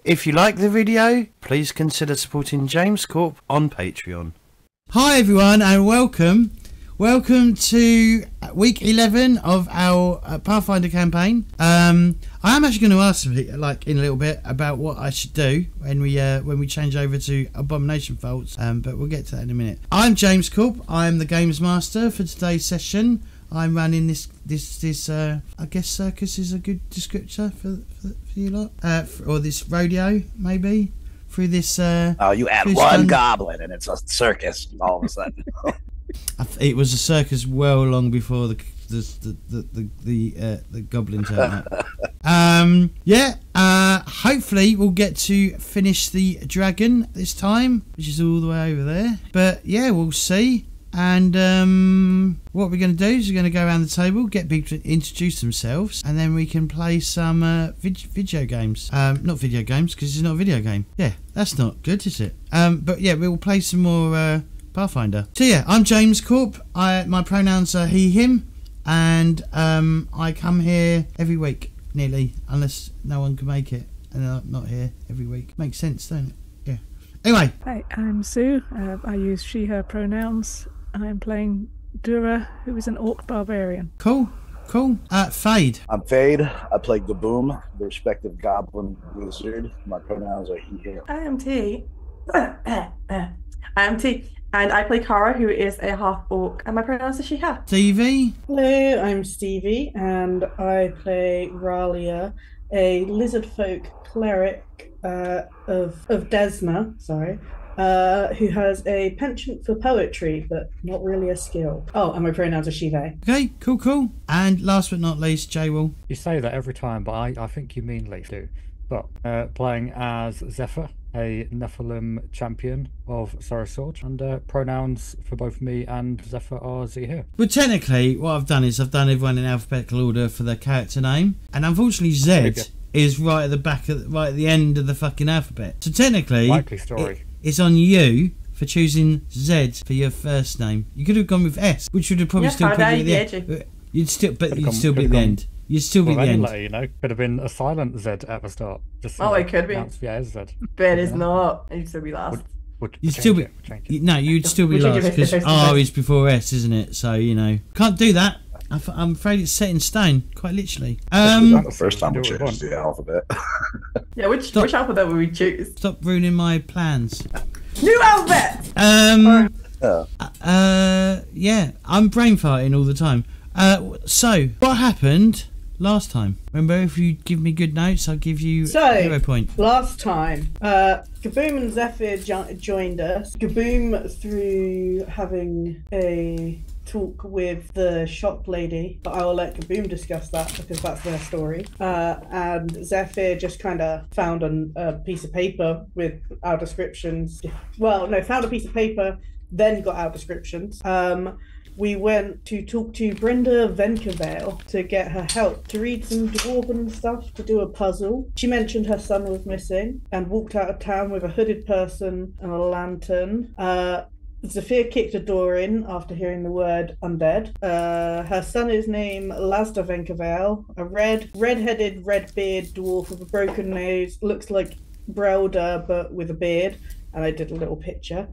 If you like the video, please consider supporting James Corp on Patreon. Hi everyone and welcome. Welcome to week 11 of our Pathfinder campaign. I am actually going to ask like in a little bit about what I should do when we change over to Abomination Vaults, but we'll get to that in a minute. I'm James Corp. I'm the games master for today's session. I'm running this I guess circus is a good descriptor for you lot, or this rodeo maybe through this. Oh, you add one goblin and it's a circus all of a sudden. It was a circus well long before the goblin turned up. Hopefully we'll get to finish the dragon this time, which is all the way over there. But yeah, we'll see. And what we're going to do is we're going to go around the table, get people to introduce themselves, and then we can play some video games. Not video games, because it's not a video game. Yeah, that's not good, is it? But yeah, we'll play some more Pathfinder. So yeah, I'm James Corp. My pronouns are he, him, and I come here every week, nearly, unless no one can make it, and I'm not here every week. Makes sense, don't it? Yeah. Anyway. Hi, I'm Sue. I use she, her pronouns. I'm playing Dura, who is an orc barbarian. Cool. Fade. I'm Fade. I play Gaboom, the respective goblin wizard. My pronouns are he, him. I am T. And I play Kara, who is a half orc, and my pronouns are she, her. Stevie. Hello, I'm Stevie, and I play Ralia, a lizard folk cleric of Desna, who has a penchant for poetry, but not really a skill. Oh, and my pronouns are she, they. Okay, cool. And last but not least, J-Will. You say that every time, but I think you mean Leaf do. But playing as Zephyr, a Nephilim champion of Sarasword, and pronouns for both me and Zephyr are Z here. Well, technically, what I've done is I've done everyone in alphabetical order for their character name, and unfortunately Z is right at the back, right at the end of the fucking alphabet. So technically, likely story. It's on you for choosing Z for your first name. You could have gone with S, which would have probably still put you at the end. You'd still be at the end. You'd still be at the end. You know, could have been a silent Z at the start. Just it could be. Yeah, it's Z. But it's not. You'd still be last. You'd still be. No, you'd still be last because R is before S, isn't it? So you know, can't do that. I'm afraid it's set in stone, quite literally. Not the first time we changed the alphabet. Yeah, which alphabet would we choose? Stop ruining my plans. New alphabet! Yeah, I'm brain farting all the time. So, what happened last time? Remember, if you give me good notes, I'll give you 0 point. Last time, Gaboom and Zephyr joined us. Gaboom through having a talk with the shop lady, but I will let Gaboom discuss that because that's their story. And Zephyr just kind of found a piece of paper with our descriptions. Well, no, found a piece of paper, then got our descriptions. We went to talk to Brenda Venkavale to get her help to read some dwarven stuff to do a puzzle. She mentioned her son was missing and walked out of town with a hooded person and a lantern. Zephyr kicked a door in after hearing the word undead. Her son is named Lasda Venkavale, a red-headed, red-beard dwarf with a broken nose, looks like Brelder but with a beard. And I did a little picture.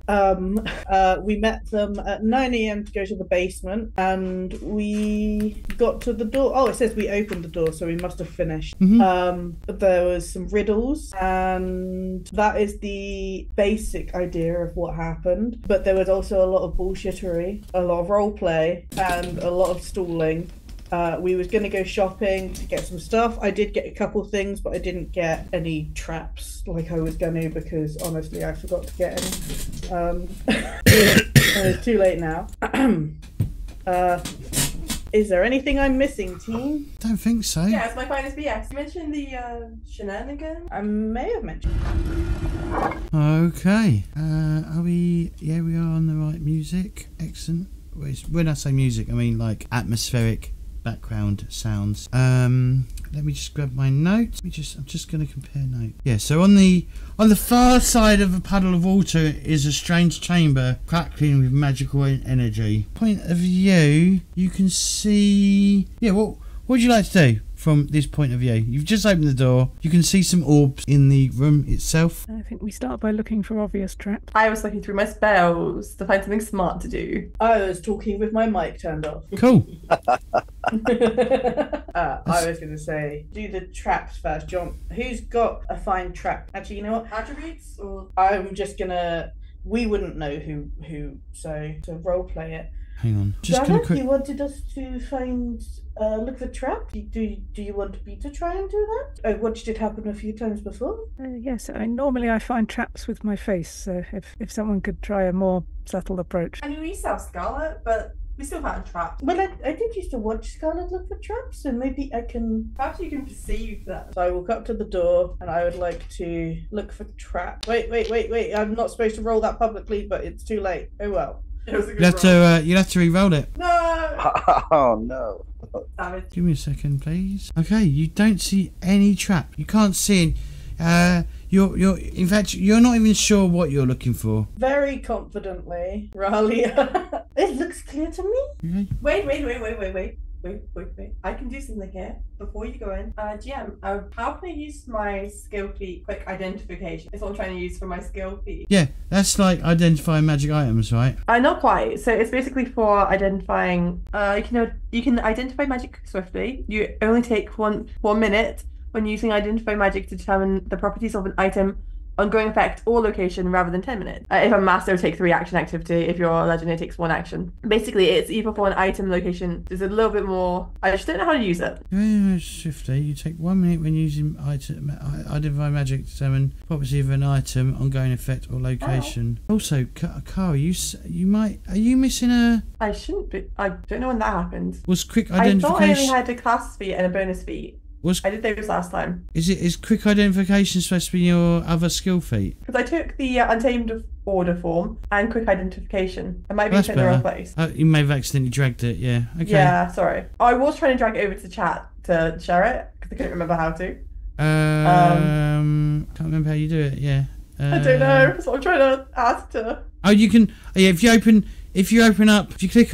We met them at 9 AM to go to the basement, and we got to the door. Oh, it says we opened the door, so we must have finished. There was some riddles, and that is the basic idea of what happened. But there was also a lot of bullshittery, a lot of role play, and a lot of stalling. We was going to go shopping to get some stuff. I did get a couple things, but I didn't get any traps like I was going to because honestly I forgot to get any. It's too late now. Is there anything I'm missing, team? Don't think so. Yeah, it's my finest BS. You mentioned the shenanigans? I may have mentioned. Okay. Are we... Yeah, we are on the right music. Excellent. When I say music, I mean like atmospheric background sounds. Let me just grab my notes. I'm just going to compare notes. Yeah, so on the far side of a puddle of water is a strange chamber crackling with magical energy. Point of view, you can see. Yeah, what would you like to do? from this point of view. You've just opened the door. You can see some orbs in the room itself. I think we start by looking for obvious traps. I was looking through my spells to find something smart to do. I was talking with my mic turned off. Cool. I was going to say, do the traps first. John, who's got a fine trap? Actually, you know what? Attributes or I'm just going to... We wouldn't know who, so role play it. Hang on. Just Dara, gonna quick. you wanted us to find, look for traps? Do you want me to try and do that? I watched it happen a few times before. Yes, normally I find traps with my face, so if someone could try a more subtle approach. I mean, we used to have Scarlet, but we still found traps. Well, I did used to watch Scarlet look for traps, so maybe I can... Perhaps you can perceive that. So I walk up to the door, and I would like to look for traps. Wait. I'm not supposed to roll that publicly, but it's too late. Oh well. It was a good You'll have to re-roll it. No! Oh no. Savage. Give me a second, please. Okay, you don't see any trap. You can't see any. In fact, you're not even sure what you're looking for. Very confidently, Raleigh. It looks clear to me. Okay. Wait. I can do something here before you go in. GM, how can I use my skill feat quick identification? It's what I'm trying to use for my skill feat. Yeah, that's like identifying magic items, right? Not quite. So it's basically for identifying. You can identify magic swiftly. You only take one minute when using identify magic to determine the properties of an item, ongoing effect, or location rather than 10 minutes. If a master, it takes 3 action activity. If you're a legend, it takes 1 action. Basically, it's either for an item, location. There's a little bit more. I just don't know how to use it. Swiftly, you take 1 minute when using identify magic to determine property of an item, ongoing effect, or location. Also, Kara, you might. Are you missing a? I shouldn't be. I don't know when that happened. Was quick I thought I only identification? had a class feat and a bonus feat. I did those last time. Is quick identification supposed to be your other skill feat? Because I took the Untamed Order form and quick identification. I might be That's in the wrong better. place. You may have accidentally dragged it. Yeah. Okay. Yeah, sorry. I was trying to drag it over to chat to share it because I couldn't remember how to. Can't remember how you do it. Yeah. I don't know. So I'm trying to ask to. Oh, you can. Yeah, if you click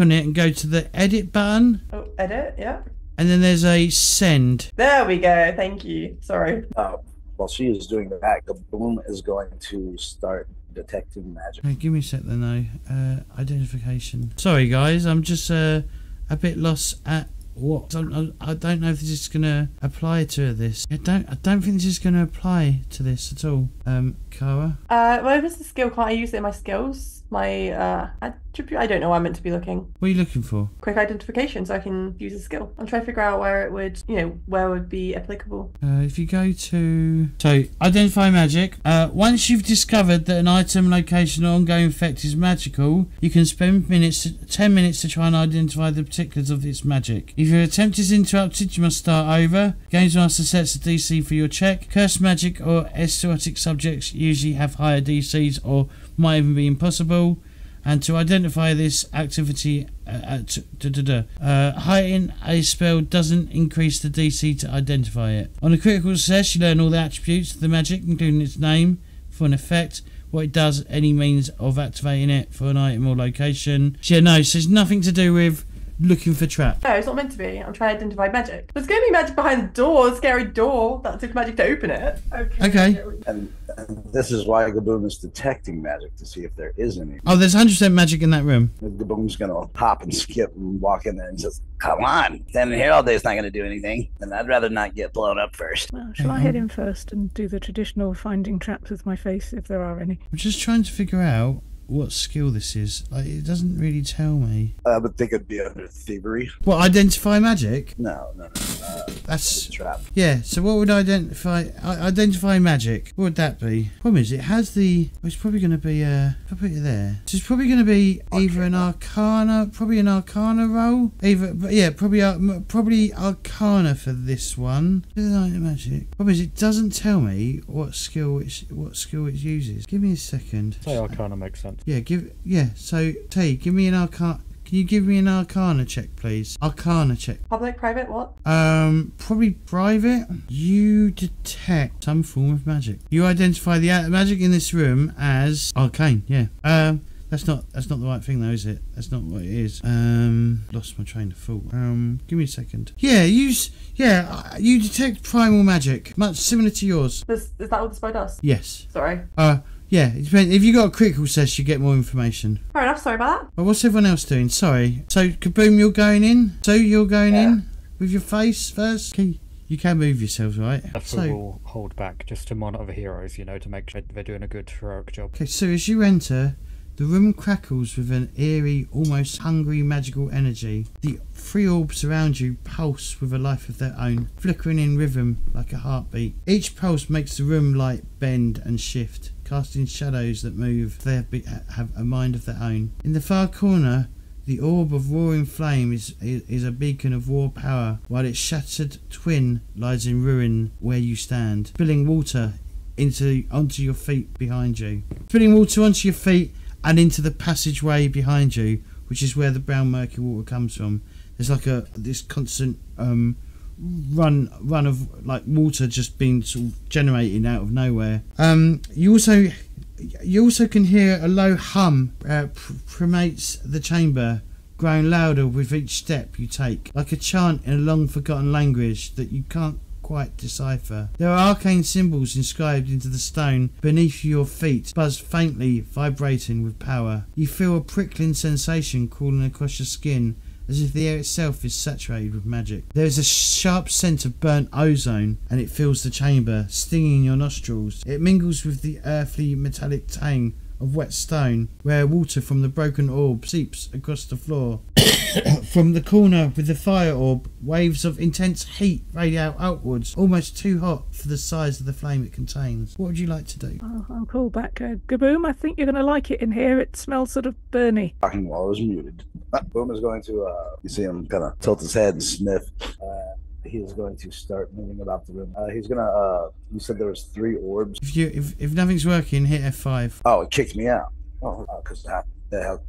on it and go to the edit button. Oh, edit. Yeah. And then there's a send. There we go. Thank you. Sorry. While she is doing that, the boom is going to start detecting magic. Okay, give me a sec then though. Identification. Sorry guys, I'm just a bit lost at what. I don't know if this is gonna apply to this. I don't think this is gonna apply to this at all. Kara. Well, if it's a skill, can't I use it in my skills? My attribute? I don't know where I'm meant to be looking. What are you looking for? Quick identification, so I can use a skill. I'm trying to figure out where it would, where would be applicable. If you go to identify magic, once you've discovered that an item, location, or ongoing effect is magical, you can spend 10 minutes to try and identify the particulars of its magic. If your attempt is interrupted, you must start over. Games Master sets a DC for your check. Cursed magic or exotic subjects usually have higher DCs or might even be impossible. And to identify this activity, heighten a spell doesn't increase the DC to identify it. On a critical success, you learn all the attributes of the magic, including its name for an effect, what it does, any means of activating it for an item or location. So it's nothing to do with looking for traps. No, it's not meant to be. I'm trying to identify magic. There's going to be magic behind the door, a scary door. That took magic to open it. Okay. And this is why Gaboom is detecting magic to see if there is any. Oh, there's 100% magic in that room. Gaboom's gonna hop and skip and walk in there and says, "Come on, standing here all day is not gonna do anything, and I'd rather not get blown up first." Well, shall I head in first and do the traditional finding traps with my face, if there are any? I'm just trying to figure out what skill this is. It doesn't really tell me. I would think it'd be under thievery. What, identify magic? No. That's a trap. Yeah, so what would identify magic? What would that be? Problem is, it has the... Well, it's probably going to be if I put it there. So it's probably going to be either an arcana, probably an arcana roll. Probably arcana for this one. Magic. Problem is, it doesn't tell me what skill it uses. Give me a second. Say arcana makes sense. So T, give me an arcana. Can you give me an arcana check, please? Arcana check. Public, private, what? Probably private. You detect some form of magic. You identify the magic in this room as arcane, yeah. That's not the right thing though, is it? That's not what it is. Lost my train of thought. Give me a second. Yeah, you detect primal magic, much similar to yours. Is that what the spell does? Yes. Sorry. Yeah, it depends. If you got a critical success, you get more information. Fair enough, sorry about that. Well, what's everyone else doing? Sorry. So, Kaboom, you're going in? So, you're going in with your face first? Okay. You can move yourselves, right? So we'll hold back just to monitor the heroes, to make sure they're doing a good heroic job. Okay, so as you enter, the room crackles with an eerie, almost hungry magical energy. The 3 orbs around you pulse with a life of their own, flickering in rhythm like a heartbeat. Each pulse makes the room light bend and shift, casting shadows that move. They have a mind of their own. In the far corner, the orb of roaring flame is a beacon of raw power, while its shattered twin lies in ruin where you stand, spilling water onto your feet behind you. Spilling water onto your feet and into the passageway behind you, which is where the brown murky water comes from. There's like this constant run of like water just being sort of generated out of nowhere. You also can hear a low hum permeates the chamber, growing louder with each step you take, like a chant in a long forgotten language that you can't quite decipher. There are arcane symbols inscribed into the stone beneath your feet, buzz faintly, vibrating with power. You feel a prickling sensation crawling across your skin, as if the air itself is saturated with magic. There is a sharp scent of burnt ozone, and it fills the chamber, stinging your nostrils. It mingles with the earthly metallic tang of wet stone, where water from the broken orb seeps across the floor. From the corner with the fire orb, waves of intense heat radiate outwards, almost too hot for the size of the flame it contains. What would you like to do? I'll call back. Gaboom, I think you're going to like it in here. It smells sort of burny. Talking while I was muted. Boom is going to, you see him kind of tilt his head and sniff. He is going to start moving about the room. He's gonna. You said there was 3 orbs. If nothing's working, hit F5. Oh, it kicked me out. Oh, because that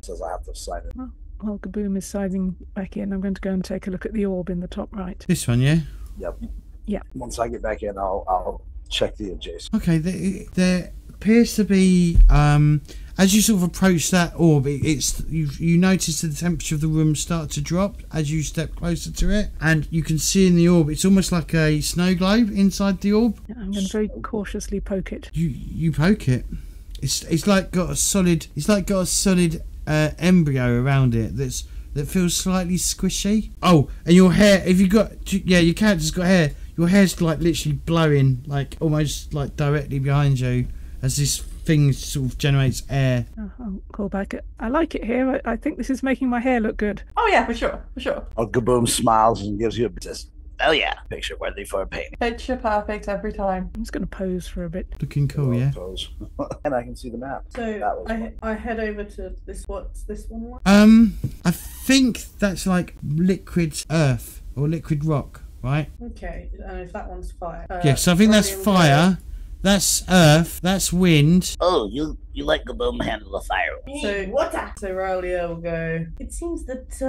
says I have to sign it. While Gaboom is signing back in, I'm going to go and take a look at the orb in the top right. This one, yeah. Yep. Yeah. Once I get back in, I'll check the adjacent. Okay. There appears to be as you sort of approach that orb, you notice the temperature of the room start to drop as you step closer to it, and you can see in the orb it's almost like a snow globe inside the orb. Yeah, I'm going to very cautiously poke it. You poke it. It's like got a solid embryo around it that feels slightly squishy. Oh, and your hair. If you got your character's got hair. Your hair's like literally blowing, like almost like directly behind you as this thing sort of generates air. I'll call back. I like it here. I think this is making my hair look good. Oh yeah, for sure. Gaboom smiles and gives you a says, "Oh yeah, picture worthy for a painting." Picture perfect every time. I'm just going to pose for a bit. Looking cool, yeah. Pose. And I can see the map. So I head over to this. What's this one like? I think that's like liquid earth or liquid rock, right? Okay, and if that one's fire. Yes, I think that's fire. That's earth. That's wind. Oh, you let Gaboom handle the fire. So water. So Raulia will go. It seems that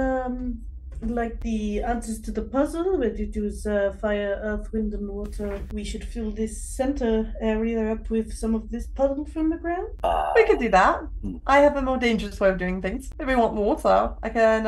like the answers to the puzzle, where it was fire, earth, wind, and water, we should fill this center area up with some of this puddle from the ground. We could do that. I have a more dangerous way of doing things. If we want water, I can,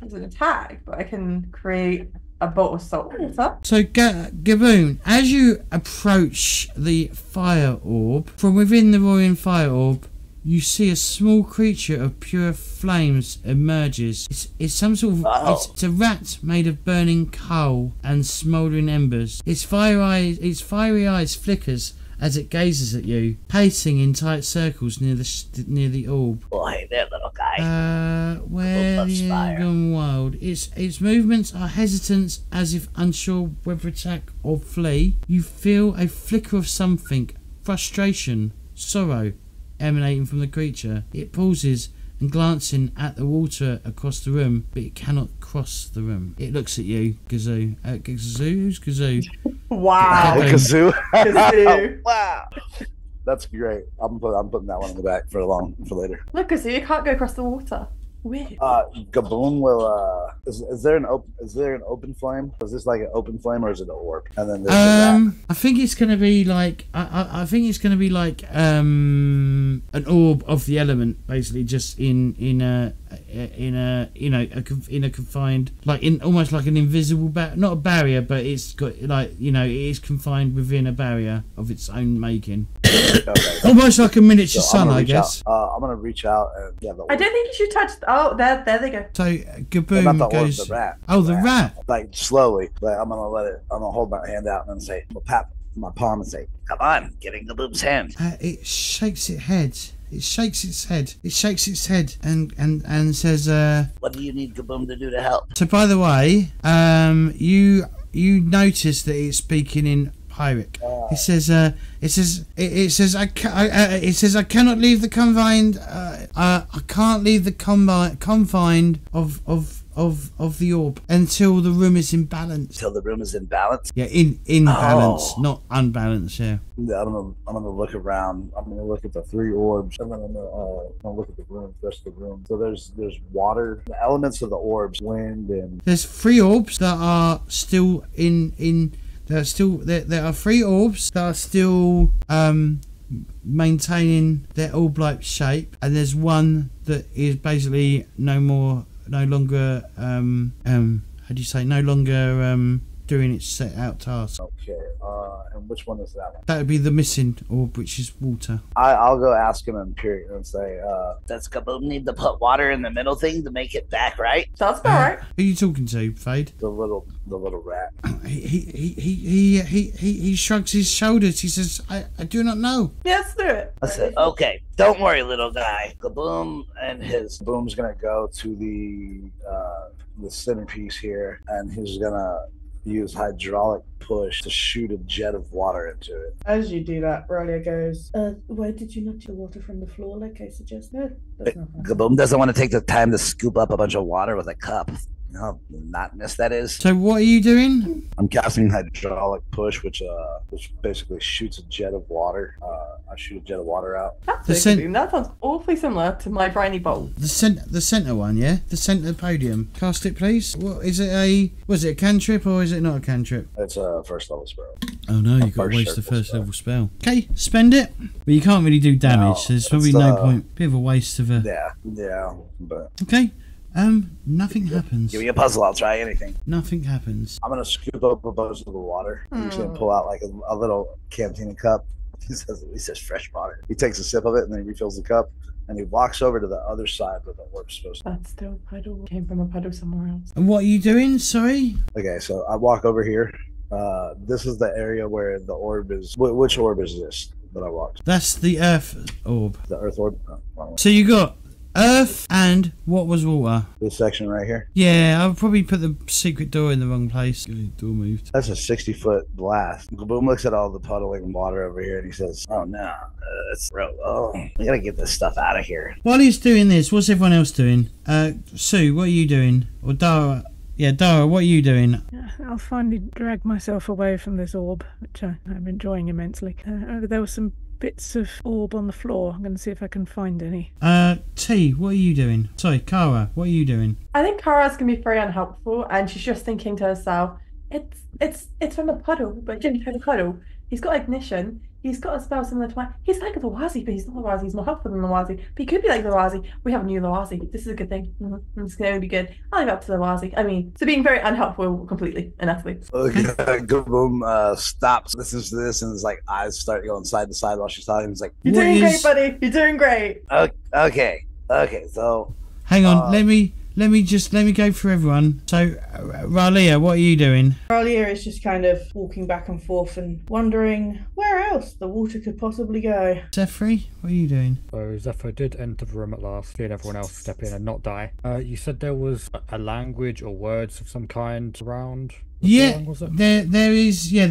it's an attack, but I can create a bolt of salt water. So, Gaboon, as you approach the fire orb, from within the roaring fire orb, you see a small creature of pure flames emerges. It's some sort of... It's a rat made of burning coal and smouldering embers. Its fiery eyes flickers as it gazes at you, pacing in tight circles near the orb. Oh, hey there, little guy. Where you gone wild? Its movements are hesitant, as if unsure whether to attack or flee. You feel a flicker of something, frustration, sorrow, emanating from the creature. It pauses and glancing at the water across the room, but it cannot cross the room. It looks at you, Gazoo. Gazoo? Who's Gazoo? Wow. Kazoo. Kazoo. Wow. That's great. I'm putting that one in the back for later. Look, Kazoo, you can't go across the water. Weird. Gaboon will Is there an open flame? Is this like an open flame or is it an orb? And then there's I think it's gonna be like I think it's gonna be like an orb of the element, basically, just in a confined, like in almost like an invisible not a barrier, but it's got like it is confined within a barrier of its own making. Okay. Almost like a miniature sun, I guess. I'm gonna reach out and I don't think you should touch. Oh, there they go. So Gaboom not the goes. orb, the rat. Oh, the rat. Like slowly, like I'm gonna hold my hand out and say, I'm gonna pat my palm and say, "Come on, get in Gaboom's hand." It shakes its head. It shakes its head. It shakes its head and says, "What do you need Gaboom to do to help?" So, by the way, you notice that it's speaking in Pyric. It says, I cannot leave the confined. I can't leave the confined of the orb until the room is in balance. Until the room is in balance. Yeah, in balance, not unbalanced. Yeah. Yeah, I'm gonna look around. I'm gonna look at the 3 orbs, and then I'm gonna look at the room, the rest of the room. So there's water, the elements of the orbs, wind, and there's 3 orbs that are still there are 3 orbs that are still maintaining their orb-like shape, and there's one that is basically no longer doing its set out task. Okay, and which one is that one? That would be the missing orb, which is water. I'll go ask him in period and say, does Gaboom need to put water in the middle thing to make it back right? Sounds about right. Who are you talking to, Fade? The little rat. He shrugs his shoulders. He says, I do not know. Yeah, let's do it. I said, okay, don't worry, little guy. Gaboom and his Boom's gonna go to the centerpiece here, and he's gonna use hydraulic push to shoot a jet of water into it. As you do that, Ralia goes, why did you not take the water from the floor like I suggested? That's not fine. Gaboom doesn't want to take the time to scoop up a bunch of water with a cup. You know how monotonous that is? So what are you doing? I'm casting hydraulic push, which basically shoots a jet of water. I shoot a jet of water out. That's a that sounds awfully similar to my briny bowl. The center one, yeah? The center podium. Cast it, please. What is it? Was it a cantrip or is it not a cantrip? It's a first level spell. Oh no, you've got to waste the first level spell. Okay, spend it. But you can't really do damage, No, so there's probably no point. Bit of a waste of a... Yeah, but... Okay, nothing happens. Give me a puzzle, I'll try anything. Nothing happens. I'm gonna scoop up a bunch of the water. He's gonna pull out like a little cantina cup. He says fresh water. He takes a sip of it and then he refills the cup. And he walks over to the other side where the orb's supposed to be. That's still a puddle. Came from a puddle somewhere else. And what are you doing? Sorry? Okay, so I walk over here. This is the area where the orb is. Which orb is this that I walked? That's the Earth orb. The Earth orb? Oh, wrong one. So you got Earth and what was water? This section right here? Yeah, I'll probably put the secret door in the wrong place. Door moved. That's a 60-foot blast. Gaboom looks at all the puddling water over here and he says, oh no, it's real. Oh, we gotta get this stuff out of here. While he's doing this, what's everyone else doing? Sue, what are you doing? Or Dara? Yeah, Dara, what are you doing? I'll finally drag myself away from this orb, which I'm enjoying immensely. There were some bits of orb on the floor. I'm going to see if I can find any. T, what are you doing? Sorry, Kara, what are you doing? I think Kara's going to be very unhelpful, and she's just thinking to herself, it's from a puddle, but Jim's from a puddle. He's got ignition. He's got a spell similar to mine. He's like a Lawazi, but he's not Lawazi. He's more helpful than Lawazi. But he could be like Lawazi. We have a new Lawazi. This is a good thing. It's going to be good. I'll leave it up to Lawazi. I mean, so being very unhelpful completely and utterly. Gaboom stops, listens to this, and his like eyes start going side to side while she's talking. He's like, You're doing great, buddy. You're doing great. Okay, so... Hang on, let me go through everyone. So, Ralia, what are you doing? Ralia is just kind of walking back and forth and wondering where else the water could possibly go. Zephyr, what are you doing? So Zephyr did enter the room at last, seeing everyone else step in and not die. You said there was a language or words of some kind around? Yeah, there is. Yeah,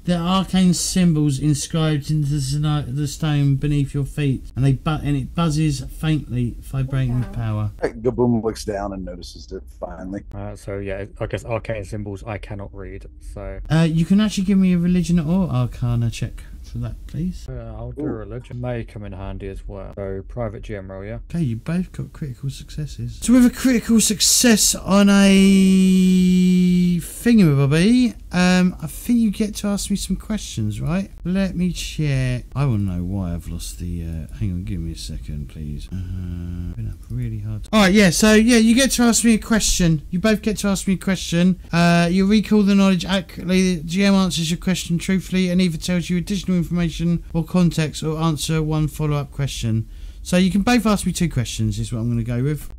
There are arcane symbols inscribed into the stone beneath your feet, and it buzzes faintly, vibrating with power. Gaboom looks down and notices it finally. So yeah, I guess arcane symbols I cannot read. So you can actually give me a religion or arcana check for that, please. I'll do religion. May come in handy as well. So private GM roll, yeah. Okay, you both got critical successes. So with a critical success on a thingamabobby, I think you get to ask me some questions, right? Let me check. I want to know why I've lost the. Hang on, give me a second, please. Been up really hard. All right, yeah. So yeah, you get to ask me a question. You both get to ask me a question. You recall the knowledge accurately. The GM answers your question truthfully and either tells you additional information or context, or answer one follow-up question. So you can both ask me 2 questions, is what I'm going to go with.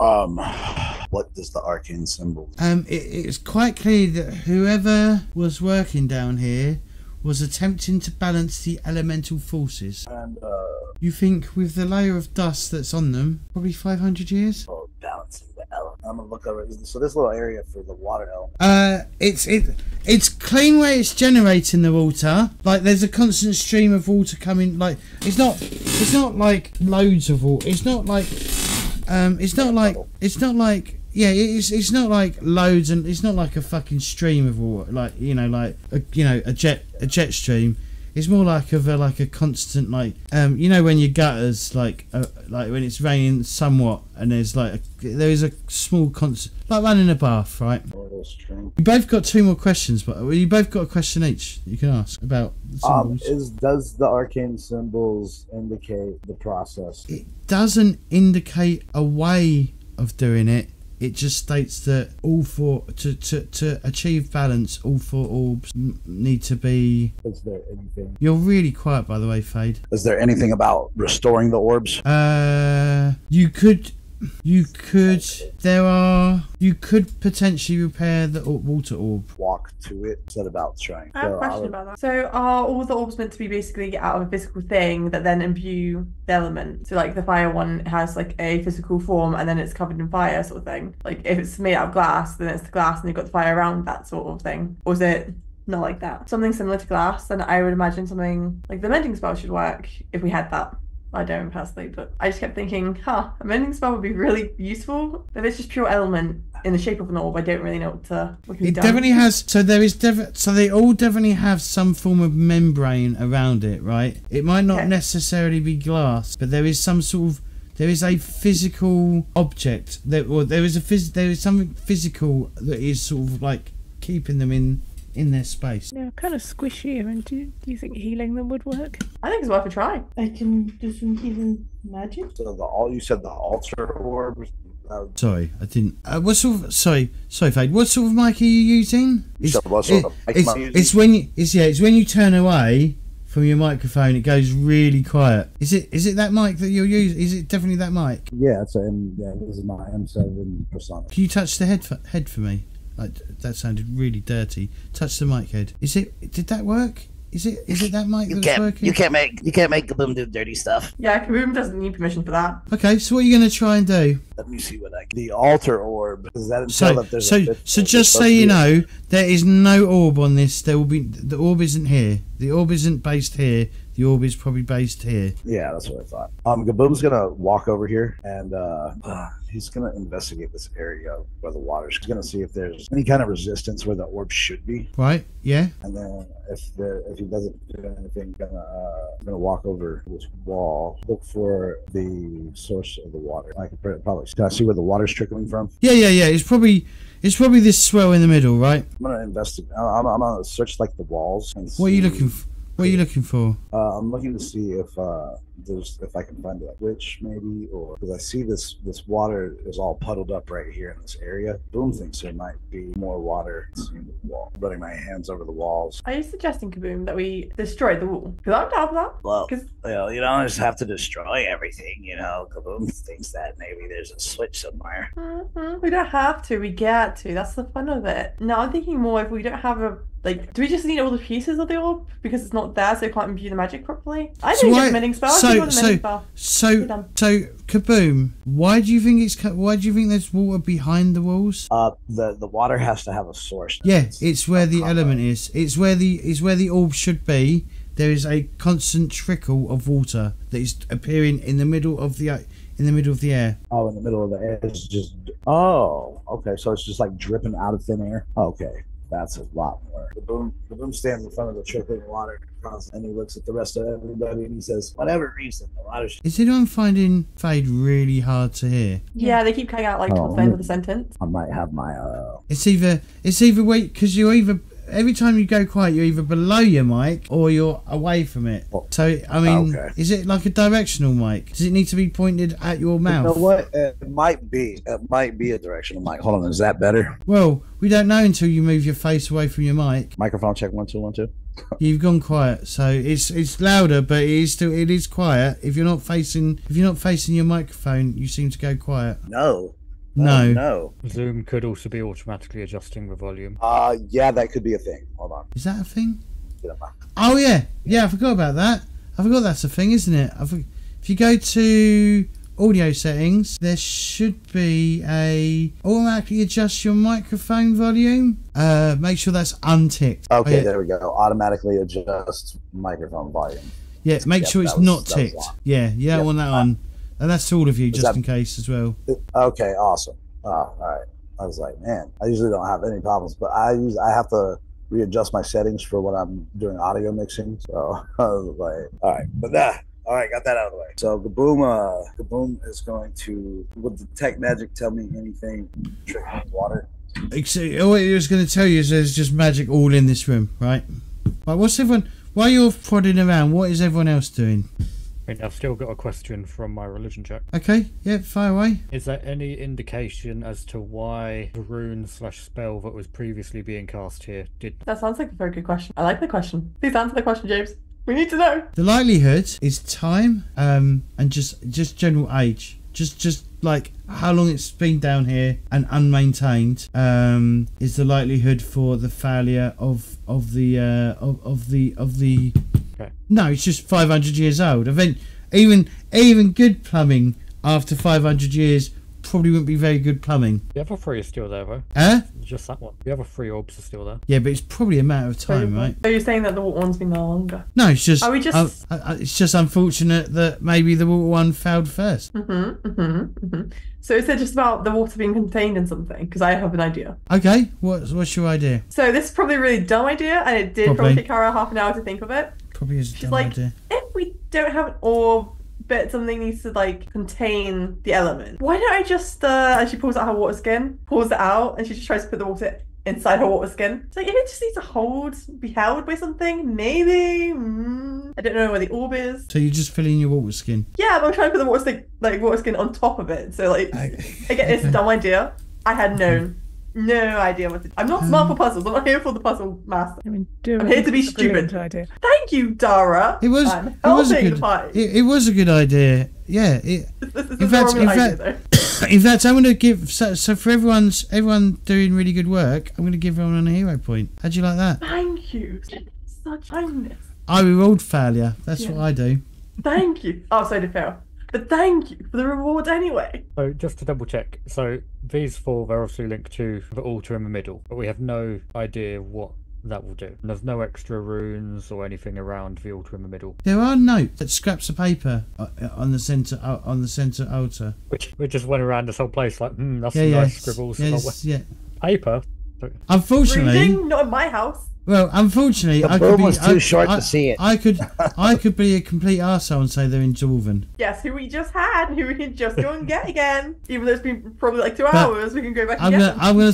What does the arcane symbol? It's quite clear that whoever was working down here was attempting to balance the elemental forces. And you think with the layer of dust that's on them, probably 500 years? Oh, balancing the element. I'm gonna look over. So this little area for the water element. It's clean where it's generating the water. Like there's a constant stream of water coming. Like it's not like loads of water. It's not like yeah, it's not like loads, and it's not like a fucking stream of water, like a jet stream. It's more like a constant, like when your gutters like when it's raining somewhat, and there is a small constant, like running a bath, right? You both got 2 more questions, but you both got a question each you can ask about the symbols. Does the arcane symbols indicate the process? It doesn't indicate a way of doing it. It just states that to achieve balance, all 4 orbs need to be. Is there anything? You're really quiet, by the way, Fade. Is there anything about restoring the orbs? You could potentially repair the water orb. Walk to it. Said about trying. I have a question about that. So are all the orbs meant to be basically out of a physical thing that then imbue the element? So like the fire one has like a physical form and then it's covered in fire sort of thing. Like if it's made out of glass, then it's the glass and you've got the fire around that sort of thing. Or is it not like that? Something similar to glass, then I would imagine something like the mending spell should work if we had that. I don't personally, but I just kept thinking, a mending spell would be really useful. If it's just pure element in the shape of an orb, I don't really know what can be done. Definitely has. So they all definitely have some form of membrane around it, right? It might not necessarily be glass, but there is some sort of. There is a physical object there is something physical that is sort of like keeping them in their space. Yeah, kind of squishy. I mean, do you think healing them would work? I think it's worth a try. I can do some healing magic. So you said the altar orb. Sorry, I didn't. What sort of? Sorry, Fade. What sort of mic are you using? It's when you turn away from your microphone, it goes really quiet. Is it that mic that you're using? Is it definitely that mic? Yeah, this is my M7 persona. Can you touch the head for me? Like, that sounded really dirty. Touch the mic head. Did that work? Is it that mic that's working? You can't make Kaboom do dirty stuff. Yeah, Kaboom doesn't need permission for that. Okay, so what are you going to try and do? Let me see what the altar orb. Does that entail that there's so just so you know, there is no orb on this. The orb isn't here. The orb isn't based here. The orb is probably based here. Yeah, that's what I thought. Gaboom's gonna walk over here and he's gonna investigate this area where the water's. He's gonna see if there's any kind of resistance where the orb should be. Right. Yeah. And then if he doesn't do anything, gonna walk over this wall, look for the source of the water. I can probably. Can I see where the water's trickling from? Yeah. It's probably this swell in the middle, right? I'm gonna investigate. I'm gonna search like the walls. And what are you looking for? What are you looking for? I'm looking to see if I can find a witch maybe, or because I see this water is all puddled up right here in this area. Boom thinks there might be more water in the wall. Running my hands over the walls. Are you suggesting, Kaboom, that we destroy the wall? Because I'm down for that. Well, you don't just have to destroy everything. Kaboom thinks that maybe there's a switch somewhere. We don't have to. We get to. That's the fun of it. No, I'm thinking more if we don't have a Like, do we just need all the pieces of the orb because it's not there, so we can't imbue the magic properly? I So didn't why- get the mending spell. so- I didn't get the so- mending spell. So, Done. Kaboom. Why do you think there's water behind the walls? The water has to have a source. Yeah, it's where the element is. It's where the orb should be. There is a constant trickle of water that is appearing in the middle of the air. Oh, in the middle of the air. It's just. Oh, okay. So it's just like dripping out of thin air. Okay, that's a lot more. The boom stands in front of the trickling water, and he looks at the rest of everybody and he says, "Whatever reason, the water." Is anyone finding Fade really hard to hear? Yeah, they keep cutting out like towards the end of the sentence. I might have my. It's either wait, because you're either. Every time you go quiet, you're either below your mic or you're away from it. So, I mean, Is it like a directional mic? Does it need to be pointed at your mouth? You know what? It might be. It might be a directional mic. Hold on. Is that better? Well, we don't know until you move your face away from your mic. Microphone check 1 2 1 2. You've gone quiet, so it's louder, but it is quiet. If you're not facing your microphone, you seem to go quiet. No. No. Zoom could also be automatically adjusting the volume. Yeah, that could be a thing. Hold on. Is that a thing? Yeah. Oh yeah, I forgot about that. I forgot that's a thing, isn't it? If you go to audio settings, there should be a automatically adjust your microphone volume. Make sure that's unticked. Okay, yeah. There we go. Automatically adjust microphone volume. Yeah, make sure it's not ticked. Yeah, you don't want that on. And that's to all of you, just in case as well. Okay, awesome. All right. I was like, man, I usually don't have any problems, but I have to readjust my settings for when I'm doing audio mixing. So I was like, all right, but all right, got that out of the way. So Gaboom is going to. Would detect magic tell me anything? Trickling water. All it was going to tell you is there's just magic all in this room, right? Right. What's everyone? While you're prodding around, what is everyone else doing? I've still got a question from my religion check. Okay, yeah, fire away. Is there any indication as to why the rune/spell that was previously being cast here did? That sounds like a very good question. I like the question. Please answer the question, James. We need to know. The likelihood is time, and just general age. Just like how long it's been down here and unmaintained, is the likelihood for the failure of the. Okay. No, it's just 500 years old. Even good plumbing after 500 years probably wouldn't be very good plumbing. The other three are still there though. Just that one. The other three orbs are still there. Yeah, but it's probably a matter of time, right? So you're saying that the water one's been there longer? No, it's just. Are we just? It's just unfortunate that maybe the water one failed first. So is it just about the water being contained in something? Because I have an idea. Okay, what's your idea? So this is probably a really dumb idea, and it did probably take Kara half an hour to think of it. Probably is a She's dumb like, idea. if we don't have an orb, but something needs to like contain the element, why don't I just and she pulls out her water skin, pulls it out, and she just tries to put the water inside her water skin. So if it just needs to be held by something, maybe I don't know where the orb is. So you just fill in your water skin. Yeah, but I'm trying to put the water skin on top of it. So like again, it's a dumb idea. I had no idea what to do. I'm not smart for puzzles. I'm not here for the puzzle master. I'm here to be stupid. Idea. Thank you, Dara. It was a good idea. Yeah. In fact, I'm going to give so for everyone doing really good work, I'm going to give everyone a hero point. How'd you like that? Thank you. Such kindness. I rolled failure. That's what I do. Thank you. Oh, so did fail. But thank you for the reward anyway. So just to double check, so these four are obviously linked to the altar in the middle, but we have no idea what that will do. And there's no extra runes or anything around the altar in the middle. There are notes, that scraps of paper on the center altar. Which we just went around this whole place like, that's some nice scribbles. Yeah. Paper. Unfortunately, reading, not in my house. Well, unfortunately, the boom was too short to see it. I could be a complete arsehole and say they're in Dwarven. Yes, who we just had, and who we can just go and get again. Even though it's been probably like 2 hours, we can go back and get them. I'm gonna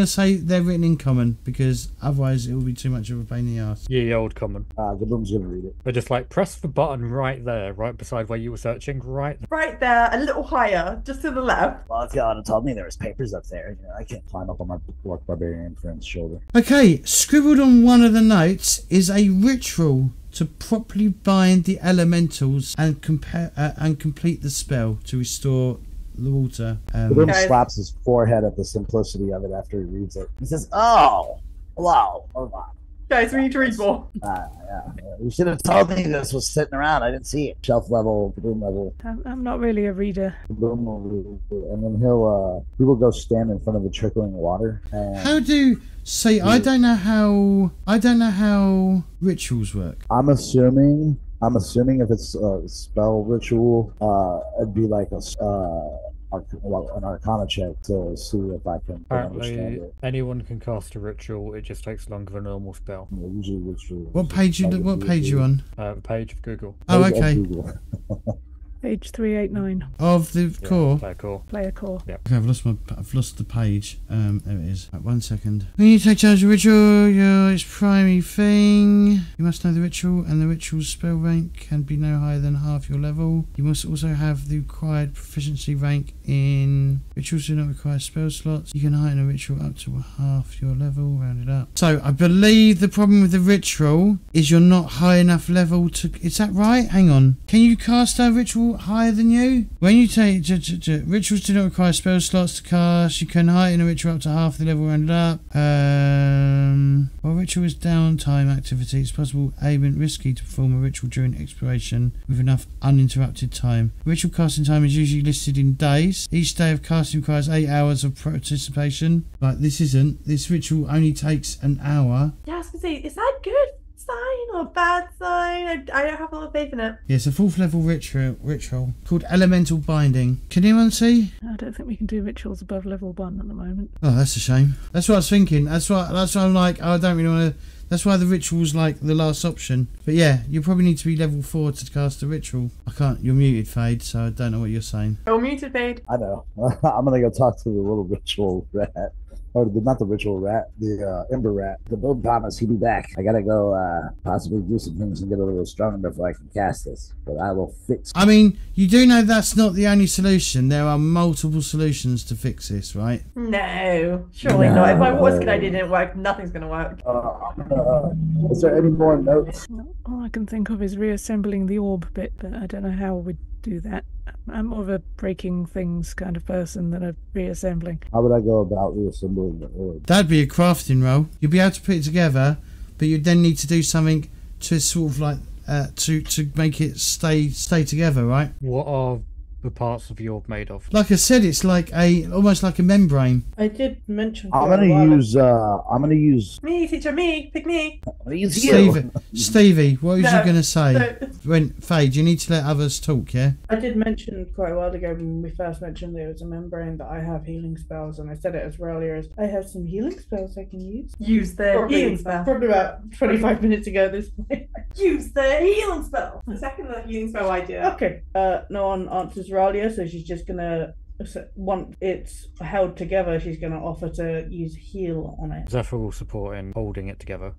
say they're written in common because otherwise it will be too much of a pain in the ass. Yeah, old common. Gaboom's gonna read it. But just like press the button right there, right beside where you were searching, right there, a little higher, just to the left. Well, if y'all had told me there was papers up there, I can't climb up on my Orc Barbarian friend's shoulder. Okay, scribbled on one of the notes is a ritual to properly bind the elementals and complete the spell to restore the water. Gaboom slaps his forehead at the simplicity of it after he reads it. He says, "Oh, Wow. Hold on. Guys, we need to read more. Yeah. You should have told me this was sitting around. I didn't see it. Shelf level, boom level, I'm not really a reader. boom level. And then he will go stand in front of the trickling water. And How do see? I don't know how rituals work. I'm assuming if it's a spell ritual, it'd be like an arcana check to see if I can understand Apparently, it. anyone can cast a ritual. It just takes longer than a normal spell. Usually ritual. What page you on? Page of Google. Oh, okay. Page 389. Of the core. Player core. Player core. Yep. Okay, I've lost the page. There it is. Right, 1 second. When you take charge of a ritual, its primary thing. You must know the ritual, and the ritual's spell rank can be no higher than half your level. You must also have the required proficiency rank in rituals do not require spell slots. You can heighten a ritual up to half your level, rounded up. So I believe the problem with the ritual is you're not high enough level to. Is that right? Hang on. Can you cast a ritual higher than you? When you take rituals do not require spell slots to cast. You can heighten a ritual up to half the level, rounded up. While ritual is downtime activity, it's possible, and risky to perform a ritual during exploration with enough uninterrupted time. Ritual casting time is usually listed in days. Each day of casting requires 8 hours of participation. Right, this isn't. This ritual only takes an hour. Yeah, I was gonna say, is that good sign or bad sign? I don't have a lot of faith in it. Yeah, it's a 4th level ritual called Elemental Binding. Can anyone see? I don't think we can do rituals above level 1 at the moment. Oh, that's a shame. That's what I was thinking. That's why I'm like, oh, I don't really want to. That's why the ritual's like the last option. But yeah, you probably need to be level 4 to cast a ritual. I can't. You're muted, Fade, so I don't know what you're saying. Oh, muted, Fade. I know. I'm gonna go talk to the little ritual rat. Or not the ritual rat, the ember rat. The Boom promised he'd be back. I gotta go possibly do some things and get a little stronger before I can cast this. But I will fix. I mean, you do know that's not the only solution. There are multiple solutions to fix this, right? No, surely not. If my worst good idea didn't work, nothing's gonna work. Is there any more notes? All I can think of is reassembling the orb bit, but I don't know how we'd do that. I'm more of a breaking things kind of person than a reassembling. How would I go about reassembling the orb? That'd be a crafting roll. You'd be able to put it together, but you'd then need to do something to sort of like to make it stay together, right? What are the parts of the orb made of? Like I said, it's like almost like a membrane. I did mention. I'm gonna use. Me, teacher, me, pick me. I'm gonna use you. Stevie, what was No, you gonna say? no. When Fade, you need to let others talk, yeah? I did mention quite a while ago when we first mentioned there was a membrane that I have healing spells, and I said it as earlier as I have some healing spells I can use. Use the healing spell. Probably about 25 minutes ago at this point. Use the healing spell. The second healing spell idea. Okay. No one answers Ralia, so she's just gonna. Once it's held together, she's going to offer to use heal on it. Zephyr will support in holding it together.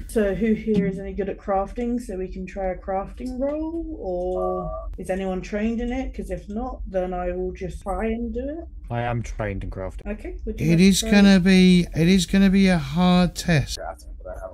So who here is any good at crafting, so we can try a crafting roll? Or is anyone trained in it? Because if not, then I will just try and do it. I am trained in crafting. Okay. It is gonna be a hard test.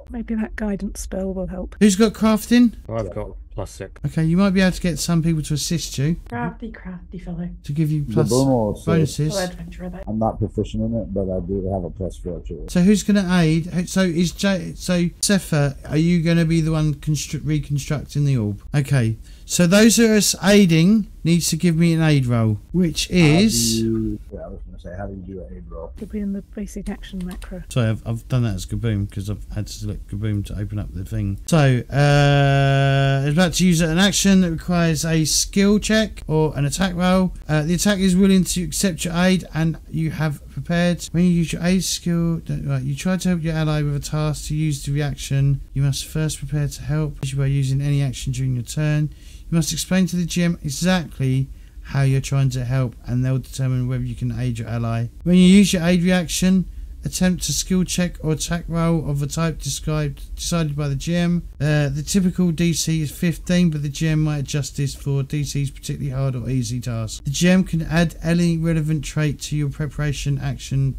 Maybe that guidance spell will help. Who's got crafting? So I've got +6. Okay, you might be able to get some people to assist you Crafty fellow. to give you The plus boom will say, bonuses. Well, adventurer, though. I'm not proficient in it, but I do have a +4 to it. So who's going to aid? So Zephyr, are you going to be the one reconstructing the orb? Okay. So those of us aiding needs to give me an aid roll, which is. I was going to say, how do you do an aid roll? It'll be in the basic action macro. Sorry, I've done that as Kaboom because I've had to select Kaboom to open up the thing. So, it's about to use an action that requires a skill check or an attack roll. The attacker is willing to accept your aid and you have prepared. When you use your aid skill, right, you try to help your ally with a task to use the reaction. You must first prepare to help by using any action during your turn. You must explain to the GM exactly how you're trying to help and they'll determine whether you can aid your ally. When you use your aid reaction, attempt a skill check or attack roll of a type decided by the GM. The typical DC is 15, but the GM might adjust this for DC's particularly hard or easy tasks. The GM can add any relevant trait to your preparation action.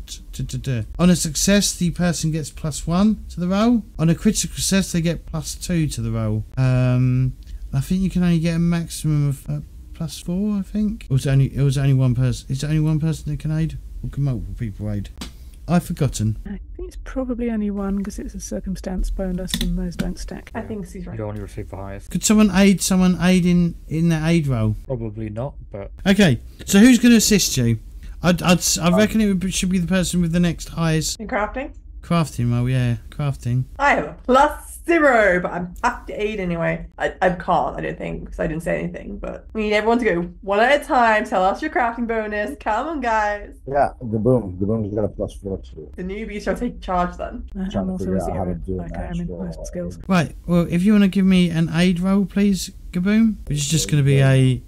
On a success, the person gets +1 to the roll. On a critical success, they get +2 to the roll. I think you can only get a maximum of +4. I think. It was only one person. Is it only one person that can aid, or can multiple people aid? I've forgotten. I think it's probably only one because it's a circumstance bonus and those don't stack. I think he's right. You only receive the highest. Could someone aid in that aid roll? Probably not, but Okay, so who's going to assist you? I reckon should be the person with the next highest In crafting? crafting roll. Yeah, crafting. I have a +0, but I'm have to aid anyway. I can't, I don't think, because I didn't say anything. But we need everyone to go one at a time. Tell us your crafting bonus. Come on, guys. Yeah, Gaboom's got a +4 too. The newbies shall take charge then. Trying I'm to also figure a out how to zero, do an like I am in actual, most skills. Right. Well, if you want to give me an aid roll, please, Gaboom. Which is just going to be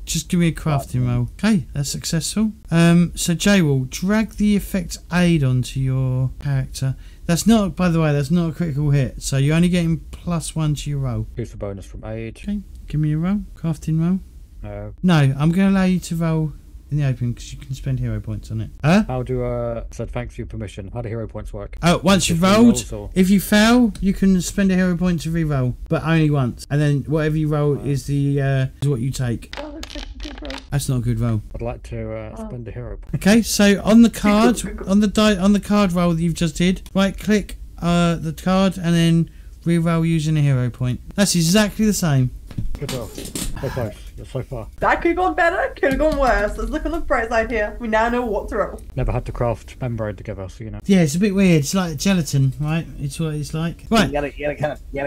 just give me a crafting roll. Okay, that's successful. So Jay will drag the effect aid onto your character. That's not, by the way, that's not a critical hit. So you're only getting +1 to your roll. use the bonus from age. Okay, give me a roll, crafting roll. Uh, No, I'm going to allow you to roll in the open because you can spend hero points on it. how do said thanks for your permission. How do hero points work? Oh, once you've Just rolled, rerolls or- if you fail, you can spend a hero point to re-roll, but only once. And then whatever you roll is is what you take. Oh, that's such a good roll. That's not a good roll. I'd like to spend a hero point. Okay, so on the card, on the card roll that you've just did, right click the card and then re-roll using a hero point. That's exactly the same. Good roll. So close. You're so far. That could have gone better, could have gone worse. Let's look on the bright side here. We now know what to roll. Never had to craft membrane together, so you know. Yeah, it's a bit weird. It's like gelatin, right? It's what it's like. Right. You gotta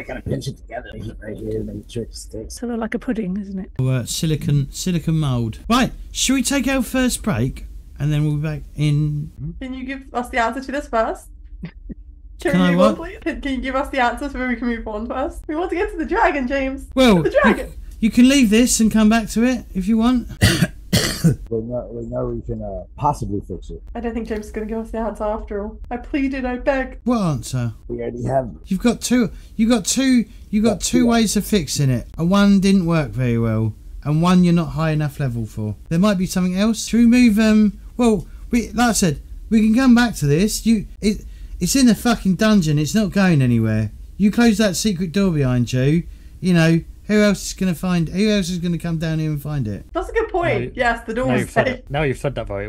kind of pinch it together right here, make sure it sticks. Sort of like a pudding, isn't it? Silicon mold. Right. Should we take our first break and then we'll be back in? Can you give us the answer to this first? Can I we what? move on, please? Can you give us the answer so we can move on first? We want to get to the dragon, James. Well, The dragon. you can leave this and come back to it if you want. We know we can possibly fix it. I don't think James is going to give us the answer after all. I pleaded, I begged. What answer? We already have. You've got two. You got two ways of fixing it, and one didn't work very well, and one you're not high enough level for. There might be something else. Should we move? Well, like I said, we can come back to this. It's in the fucking dungeon. It's not going anywhere. You close that secret door behind you. You know who else is going to find? Who else is going to come down here and find it? That's a good point. Yes, the door Now was you've said safe. it. Now you've said that, though,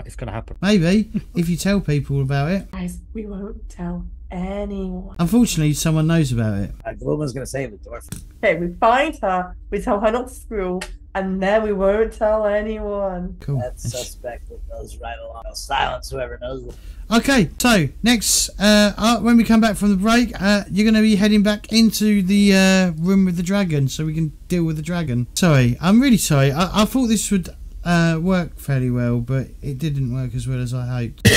it's going to happen. Maybe if you tell people about it. Guys, we won't tell anyone. Unfortunately, someone knows about it. Woman's gonna save the door. Okay, we find her, we tell her not to screw, and then we won't tell anyone. Cool. That suspect that goes right along. I'll silence whoever knows it. Okay, so next, when we come back from the break, you're going to be heading back into the room with the dragon so we can deal with the dragon. Sorry, I'm really sorry. I thought this would work fairly well, but it didn't work as well as I hoped.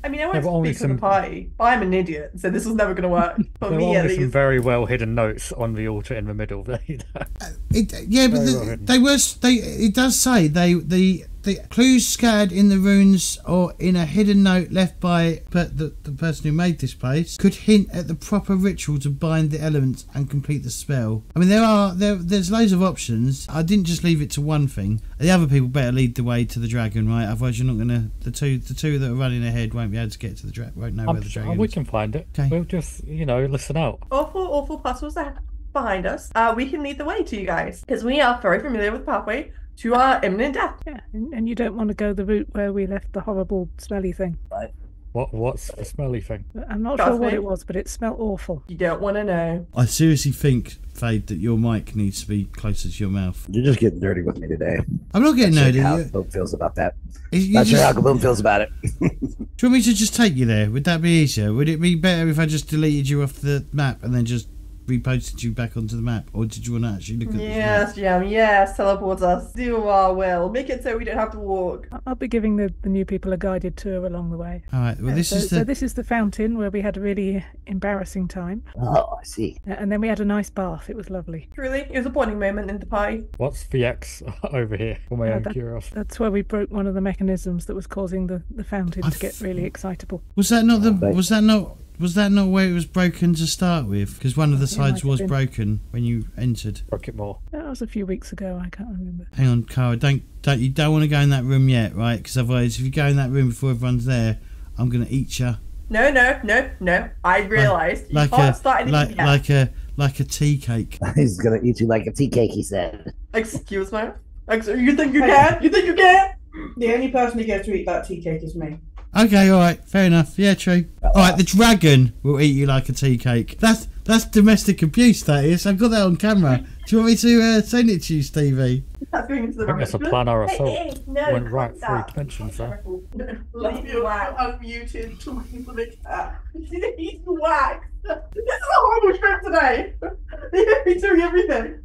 I mean, I There won't were only speak for the some- party, but I'm an idiot, so this was never going to work. For There me, were at only some least. very well hidden notes on the altar in the middle. Yeah, but Very well hidden. it does say the clues scattered in the runes or in a hidden note left by the person who made this place could hint at the proper ritual to bind the elements and complete the spell. I mean, there's loads of options. I didn't just leave it to one thing. The other people better lead the way to the dragon, right? Otherwise, you're not gonna. The two that are running ahead won't be able to get to the dragon. Won't know where the dragon We is. can find it. Okay. We'll just, listen out. Awful puzzles are behind us. We can lead the way to you guys, because we are very familiar with the pathway to our imminent death. Yeah, and you don't want to go the route where we left the horrible smelly thing. What's the smelly thing? I'm not Trust sure what me. it was, but it smelled awful. You don't want to know. I seriously think, Fade, that your mic needs to be closer to your mouth. You're just getting dirty with me today. I'm not getting Not nerdy. sure how You- Kaboom feels about that. you Not sure just- how Kaboom feels about it. Do you want me to just take you there? Would that be easier? Would it be better if I just deleted you off the map and then just reposted you back onto the map? Or did you want to actually look at this map? Yes, Jam, yes, teleport us. Do our will. Make it so we don't have to walk. I'll be giving the new people a guided tour along the way. All right. Well, this so, is so the. this is the fountain where we had a really embarrassing time, Oh, I see. and then we had a nice bath. It was lovely. Truly, it was a bonding moment in the party. What's the X over here? For my own that- curiosity. That's where we broke one of the mechanisms that was causing the fountain to get really excitable. Was that not the? Right. Was that not where it was broken to start with? Because one of the It might sides have was been. broken when you entered. Broke it more. That was a few weeks ago. I can't remember. Hang on, Cara. You don't want to go in that room yet, right? Because otherwise, if you go in that room before everyone's there, I'm gonna eat you. No. I realised you Like can't start anything yet. like a tea cake. He's gonna eat you like a tea cake, he said. Excuse me? You think you can? You think you can? The only person who gets to eat that tea cake is me. Okay, all right, fair enough. Yeah, true. All right, the dragon will eat you like a tea cake. That's domestic abuse. That is. I've got that on camera. Do you want me to send it to you, Stevie? That's going into the I think it's a planar assault. no, Went right through stop. dimensions there. Leave you unmuted talking to the cat. He's whacked. This is a horrible trip today. You're doing everything.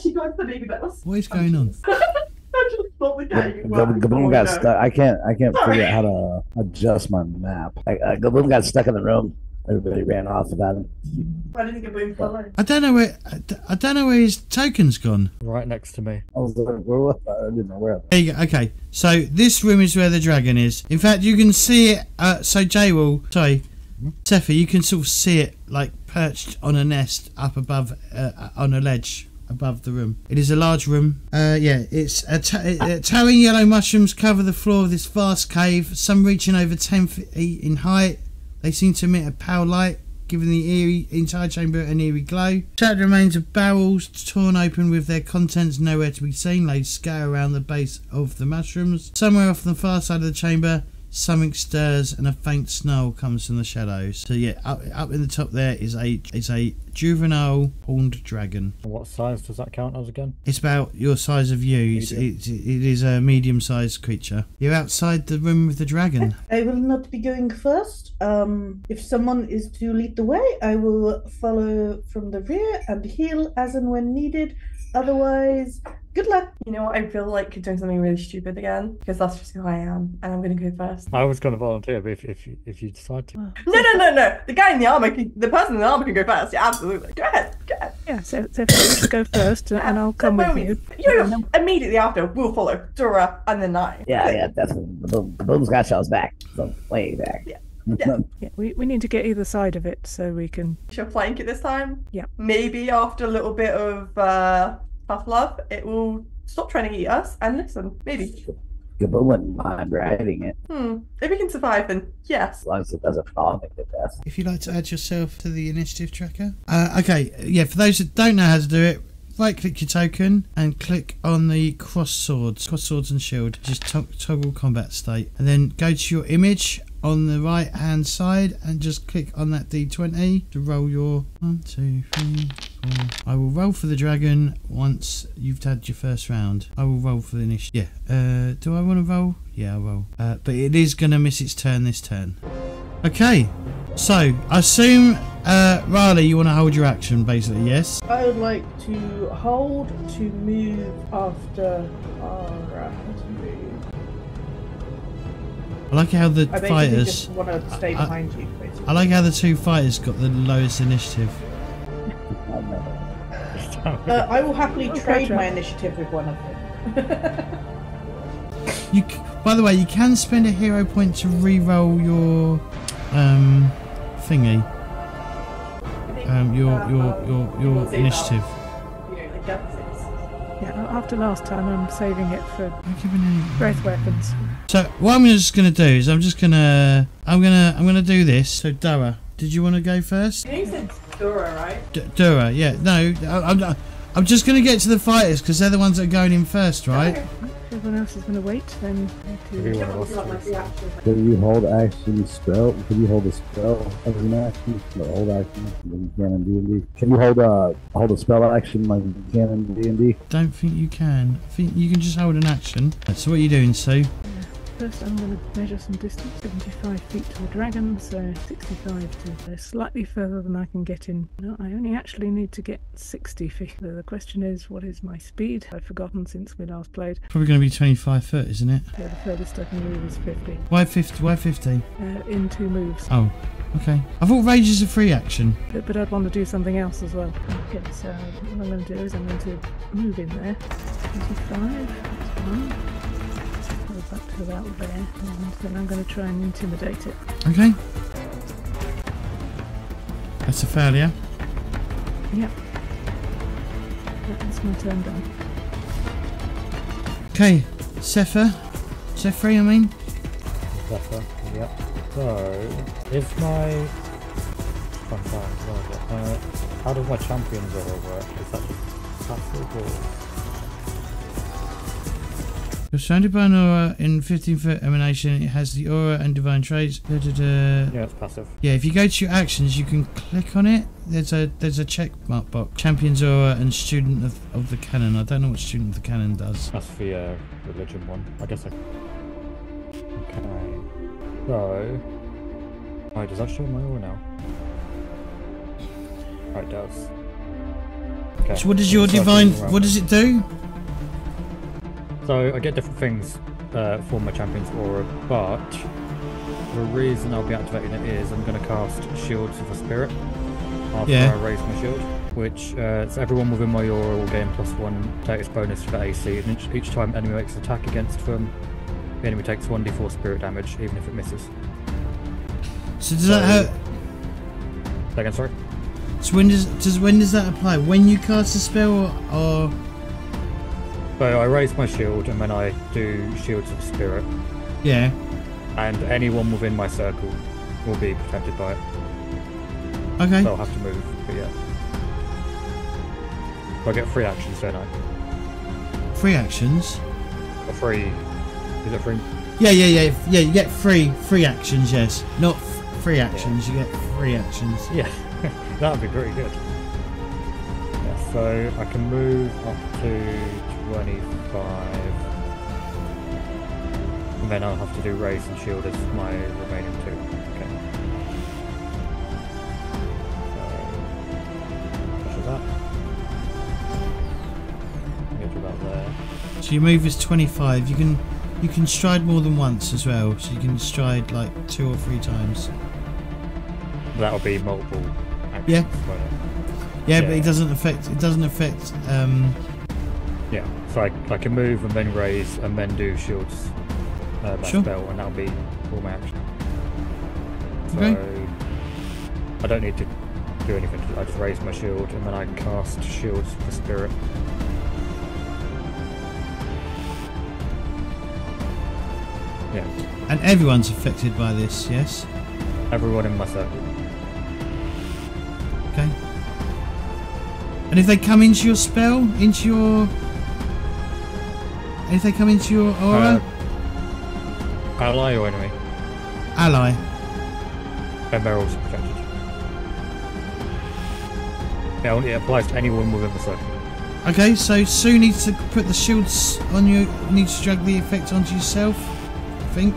She got the baby bells. What is going on? I just thought the game. Gaboom got stuck. I can't figure out how to adjust my map. Gaboom got stuck in the room. Everybody ran off without him. Why didn't Gaboom follow? I don't know where his token's gone. Right next to me. I was like, where was I? I didn't know where. There you go. Okay, so this room is where the dragon is. In fact, you can see it. So Sephi, you can sort of see it like perched on a nest up above, on a ledge above the room. It is a large room. It's towering yellow mushrooms cover the floor of this vast cave. Some reaching over 10 feet in height. They seem to emit a pale light, giving the entire chamber an eerie glow. Shattered remains of barrels torn open with their contents nowhere to be seen lay scattered around the base of the mushrooms. Somewhere off the far side of the chamber, something stirs and a faint snarl comes from the shadows. So yeah, up in the top there is a juvenile horned dragon. What size does that count as again? It's about your size of you. It is a medium-sized creature. You're outside the room with the dragon. I will not be going first. If someone is to lead the way, I will follow from the rear and heal as and when needed. Otherwise, good luck. You know what? I feel like doing something really stupid again because that's just who I am, and I'm going to go first. I was going to volunteer, but if you decide to. No. The guy in the armor, the person in the armor can go first. Yeah, absolutely. Go ahead. Yeah, so you go first, and I'll come with you. You immediately after, we'll follow Dora and then I. Yeah, definitely. The boom's got y'all's back. So way back. Yeah. Yeah, we need to get either side of it so we can. She'll flank it this time. Yeah. Maybe after a little bit of tough love, it will stop trying to eat us and listen. Maybe. Gaboom wouldn't mind riding it. If we can survive, then yes. As long as it doesn't fall, make it best. If you'd like to add yourself to the initiative tracker. Okay, yeah, for those that don't know how to do it, right click your token and click on the cross swords and shield. Just toggle combat state. And then go to your image on the right hand side and just click on that d20 to roll your 1, 2, 3, 4. I will roll for the dragon once you've had your first round. I will roll for the initiative. Yeah. Do I want to roll? Yeah, I'll roll. But it is going to miss its turn this turn. Okay. So, I assume, Riley, you want to hold your action, basically, yes? I would like to hold to move after Ara has moved. I like how the I fighters. just want to stay behind you, basically. I like how the two fighters got the lowest initiative. I will happily trade my initiative with one of them. By the way, you can spend a hero point to re-roll your thingy. Your initiative. Yeah, after last time, I'm saving it for breath weapons. So what I'm just gonna do is I'm gonna do this. So Dora, did you want to go first? You said Dora, right? Dora, yeah. No, I'm just gonna get to the fighters because they're the ones that are going in first, right? Okay. If everyone else is going to wait, then. Can you hold action spell? Can you hold a spell as an action? Or hold action like you can in D&D? Can you hold a spell action like you can in D&D? Don't think you can. I think you can just hold an action. So what are you doing, Sue? First, I'm going to measure some distance, 75 feet to the dragon, so 65 to slightly further than I can get in. No, I only actually need to get 60 feet. So the question is, what is my speed? I've forgotten since we last played. Probably going to be 25 foot, isn't it? So the furthest I can move is 50. Why 50? Why 50? In 2 moves. Oh, okay. I thought rage is a free action. But I'd want to do something else as well. Okay, so what I'm going to do is I'm going to move in there. 25, that's 1. Back to about there, and then I'm going to try and intimidate it. Okay. That's a failure. Yep. That's my turn done. Okay, Sephri, I mean. Zephyr, yep. So, is my... how does my champions all work? Is that just passive or... You're surrounded by an aura in 15-foot emanation. It has the aura and divine traits. Yeah, it's passive. Yeah, if you go to your actions, you can click on it. There's a check mark box. Champion's aura and student of the canon. I don't know what student of the canon does. That's the religion one. I guess I... Okay. So... Oh, does that show my aura now? Oh, it does. Okay. So what does your divine... What does it do? So I get different things for my champion's aura, but the reason I'll be activating it is I'm going to cast Shields of the Spirit after I raise my shield, which so everyone within my aura will gain +1 status bonus for AC, and each time enemy makes an attack against them, the enemy takes 1d4 spirit damage, even if it misses. So does that hurt? Say again, sorry? So when does that apply? When you cast a spell or... So I raise my shield and then I do Shields of Spirit. Yeah. And anyone within my circle will be protected by it. Okay. So I'll have to move, but yeah. So I get 3 actions, don't I? 3 actions? Or 3... Is it 3? Yeah, you get 3 actions, yes. Not 3 actions, you get 3 actions. Yeah, that would be pretty good. Yeah, so I can move up to 25. And then I'll have to do raise and shield as my remaining 2. Okay. So that. Get to about there. So your move is 25. You can stride more than once as well. So you can stride like 2 or 3 times. That'll be multiple actions. Yeah. Yeah, but it doesn't affect. Yeah, so I can move and then raise and then do shields that spell, and that'll be all my action. So Okay. I don't need to do anything. I just raise my shield and then I cast Shields of the Spirit. Yeah. And everyone's affected by this, yes? Everyone in my circle. Okay. And if they come into your spell, if they come into your aura? Ally or enemy? Ally. And they're also protected. Yeah, it applies to anyone within the circle. Okay, so Sue needs to put the shields on you, needs to drag the effect onto yourself, I think.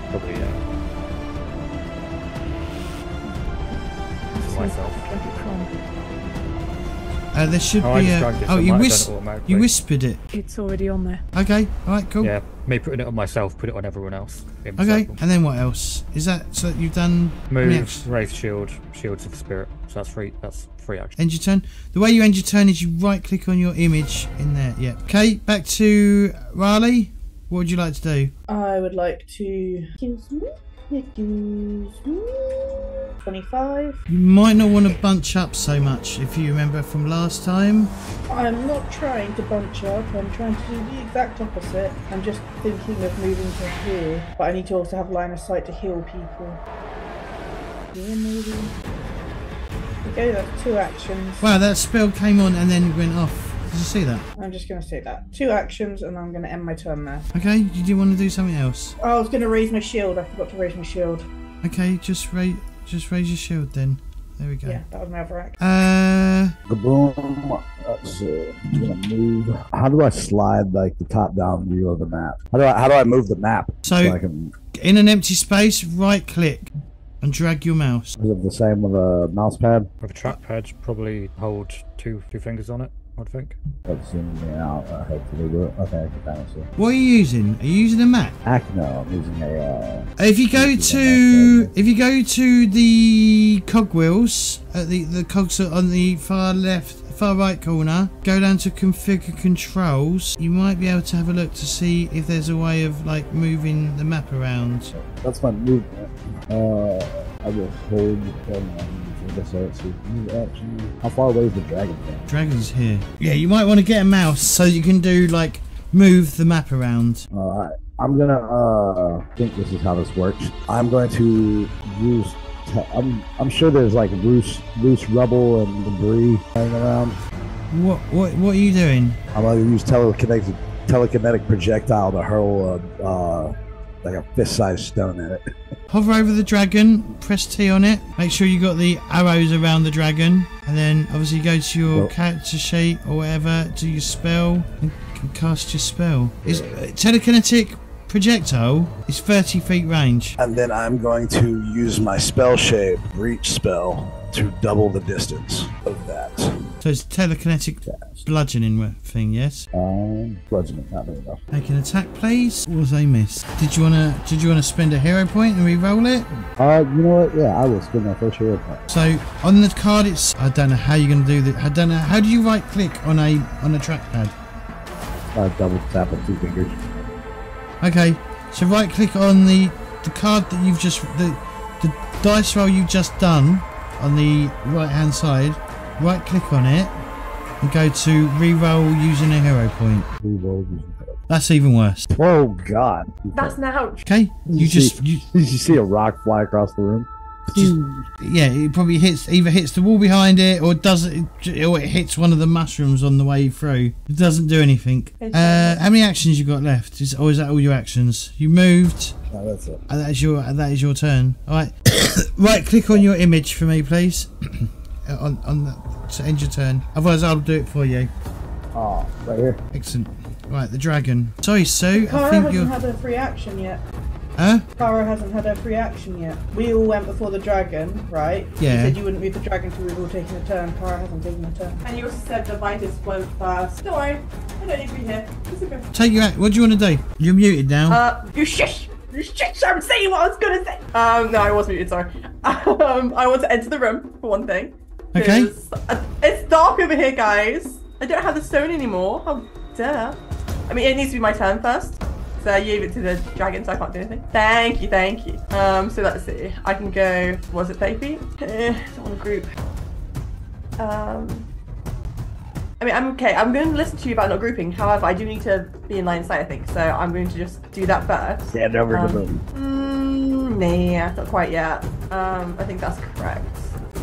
Probably, yeah. For myself. There should be a... Oh, you whispered it. It's already on there. Okay, alright, cool. Yeah, me putting it on myself, put it on everyone else. Okay, and then what else? Is that so that you've done... Move, raise shield, Shields of Spirit. So that's 3 actions. End your turn. The way you end your turn is you right click on your image in there. Yeah. Okay, back to Riley. What would you like to do? I would like to... Excuse me. 25. You might not want to bunch up so much if you remember from last time. I'm not trying to bunch up, I'm trying to do the exact opposite. I'm just thinking of moving to here, but I need to also have line of sight to heal people. Yeah, maybe. Okay, that's 2 actions. Wow, that spell came on and then went off. Did you see that? I'm just going to say that. 2 actions and I'm going to end my turn there. Okay, you do want to do something else? Oh, I was going to raise my shield. I forgot to raise my shield. Okay, just raise your shield then. There we go. Yeah, that was my other action. Kaboom. So I'm gonna move. How do I slide like the top-down view of the map? How do I move the map? So I can... in an empty space, right click and drag your mouse. Is it the same with a mouse pad? With a trackpad, probably hold two fingers on it, I'd think. That's zooming me out. Hopefully do it. Okay, I can kind of see. What are you using? Are you using a map? No, I'm using a... If you go to the cogwheels, the cogs are on the far right corner, go down to configure controls, you might be able to have a look to see if there's a way of like moving the map around. That's my movement. I will hold how far away is the dragon from? Dragon's here. Yeah, you might want to get a mouse so you can do like move the map around. Alright. I'm gonna think this is how this works. I'm going to use I'm sure there's like loose rubble and debris lying around. What are you doing? I'm gonna use telekinetic projectile to hurl like a fist-sized stone at it. Hover over the dragon, press T on it, make sure you got the arrows around the dragon, and then obviously go to your character sheet or whatever, do your spell, and cast your spell. Is telekinetic projectile is 30 feet range. And then I'm going to use my spell shape, reach spell, to double the distance of that. So it's telekinetic bludgeoning thing, yes? Bludgeoning, not very enough. Make an attack, please. What was they miss? Did you wanna spend a hero point and re-roll it? You know what? Yeah, I will spend my first hero point. So on the card, I don't know how you're gonna do that. I don't know. How do you right click on a trackpad? Double tap with 2 fingers. Okay, so right click on the card that you've just the dice roll you've just done on the right hand side. Right click on it and go to re-roll using a hero point. That's even worse. Oh god. That's an ouch. Okay, Did you see a rock fly across the room? Yeah, it probably either hits the wall behind it or it hits one of the mushrooms on the way through. It doesn't do anything. How many actions you got left? Or is that all your actions? You moved. No, that's it. That is your turn. All right. Right click on your image for me, please. on that to end your turn. Otherwise, I'll do it for you. Oh, right here. Excellent. Right, the dragon. Sorry, Sue. Cara I think hasn't you're. had a free action yet. Huh? Cara hasn't had her free action yet. We all went before the dragon, right? Yeah. You said you wouldn't move the dragon till we were all taking a turn. Cara hasn't taken a turn. And you also said the Vitus won't first. Don't worry, I don't need to be here. It's okay. Take your. What do you want to do? You're muted now. You shush! You shush! I'm saying what I was gonna say! No, I was muted, sorry. I want to enter the room, for one thing. Okay. It's dark over here, guys. I don't have the stone anymore. How dare. I mean, it needs to be my turn first. So I gave it to the dragon, so I can't do anything. Thank you. So let's see. I can go, was it 30 feet? Don't want to group. I mean, I'm okay. I'm going to listen to you about not grouping. However, I do need to be in line of sight, I think. So I'm going to just do that first. Stand over the room. Nah, not quite yet. I think that's correct.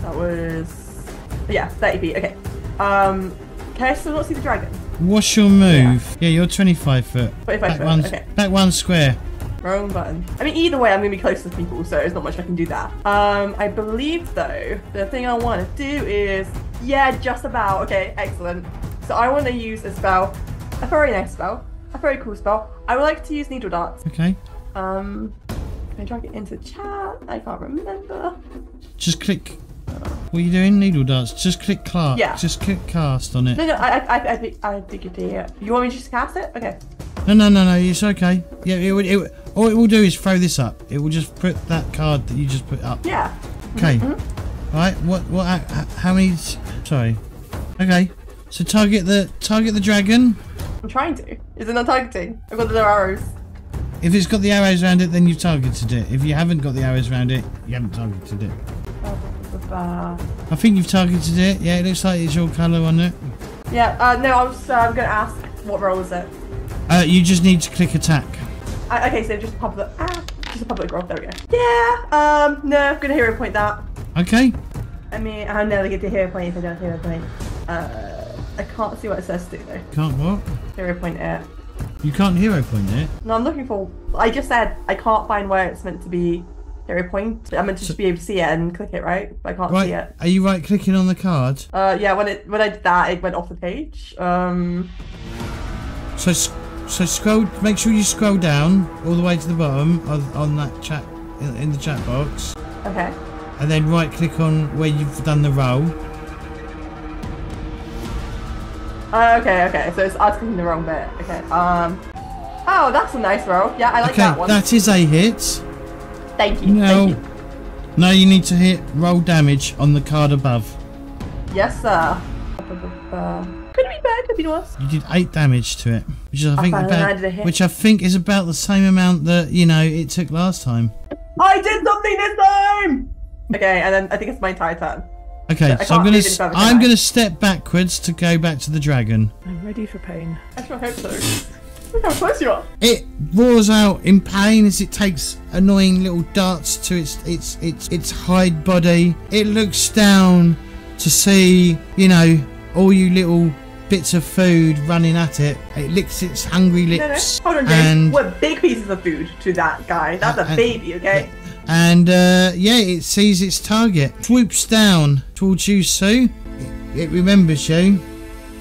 That was, yeah, 30 feet. Okay. Can I still not see the dragon? What's your move? Yeah, you're 25 foot. 25 foot, okay. Back one square. Wrong button. I mean, either way, I'm going to be close to people, so there's not much I can do there. I believe, though, the thing I want to do is... Yeah, just about. Okay, excellent. So I want to use a spell. A very nice spell. A very cool spell. I would like to use needle darts. Okay. Can I drag it into chat? I can't remember. Just click... What are you doing? Needle darts. Just click cast. Yeah. Just click cast on it. No, I figured it. You want me to just cast it? Okay. No. It's okay. Yeah, all it will do is throw this up. It will just put that card that you just put up. Yeah. Okay. Right. What? How many? Sorry. Okay. So target the dragon. I'm trying to. Is it not targeting? I've got the arrows. If it's got the arrows around it, then you've targeted it. If you haven't got the arrows around it, you haven't targeted it. I think you've targeted it. Yeah, it looks like it's your colour on it. Yeah. No, I'm going to ask. What role is it? You just need to click attack. Okay, so just a public roll. There we go. Yeah. No, I'm gonna hero point that. Okay. I mean, I'll never get to hero point if I don't hero point. I can't see what it says to do though. Can't what? Hero point it. You can't hero point it. No, I'm looking for. I just said I can't find where it's meant to be. Hero point. I'm meant to just be able to see it and click it, right? But I can't see it. Are you right clicking on the card? Yeah. When I did that, it went off the page. So scroll. Make sure you scroll down all the way to the bottom on that chat in the chat box. Okay. And then right click on where you've done the roll. Okay. So it's asking the wrong bit. Okay. Oh, that's a nice roll. Yeah, I like that one. That is a hit. Thank you. Now you need to hit roll damage on the card above. Yes, sir. Could it be bad? Could be worse. You did 8 damage to it, which I think is about the same amount that it took last time. I did something this time. Okay, and then I think it's my entire turn. Okay, so I'm gonna step backwards to go back to the dragon. I'm ready for pain. I sure hope so. Look how close you are. It roars out in pain as it takes annoying little darts to its hide body. It looks down to see, all you little bits of food running at it. It licks its hungry lips. Hold on, James. and We're big pieces of food to that guy. That's a baby, okay? and yeah, it sees its target, swoops down towards you, Sue. It remembers you.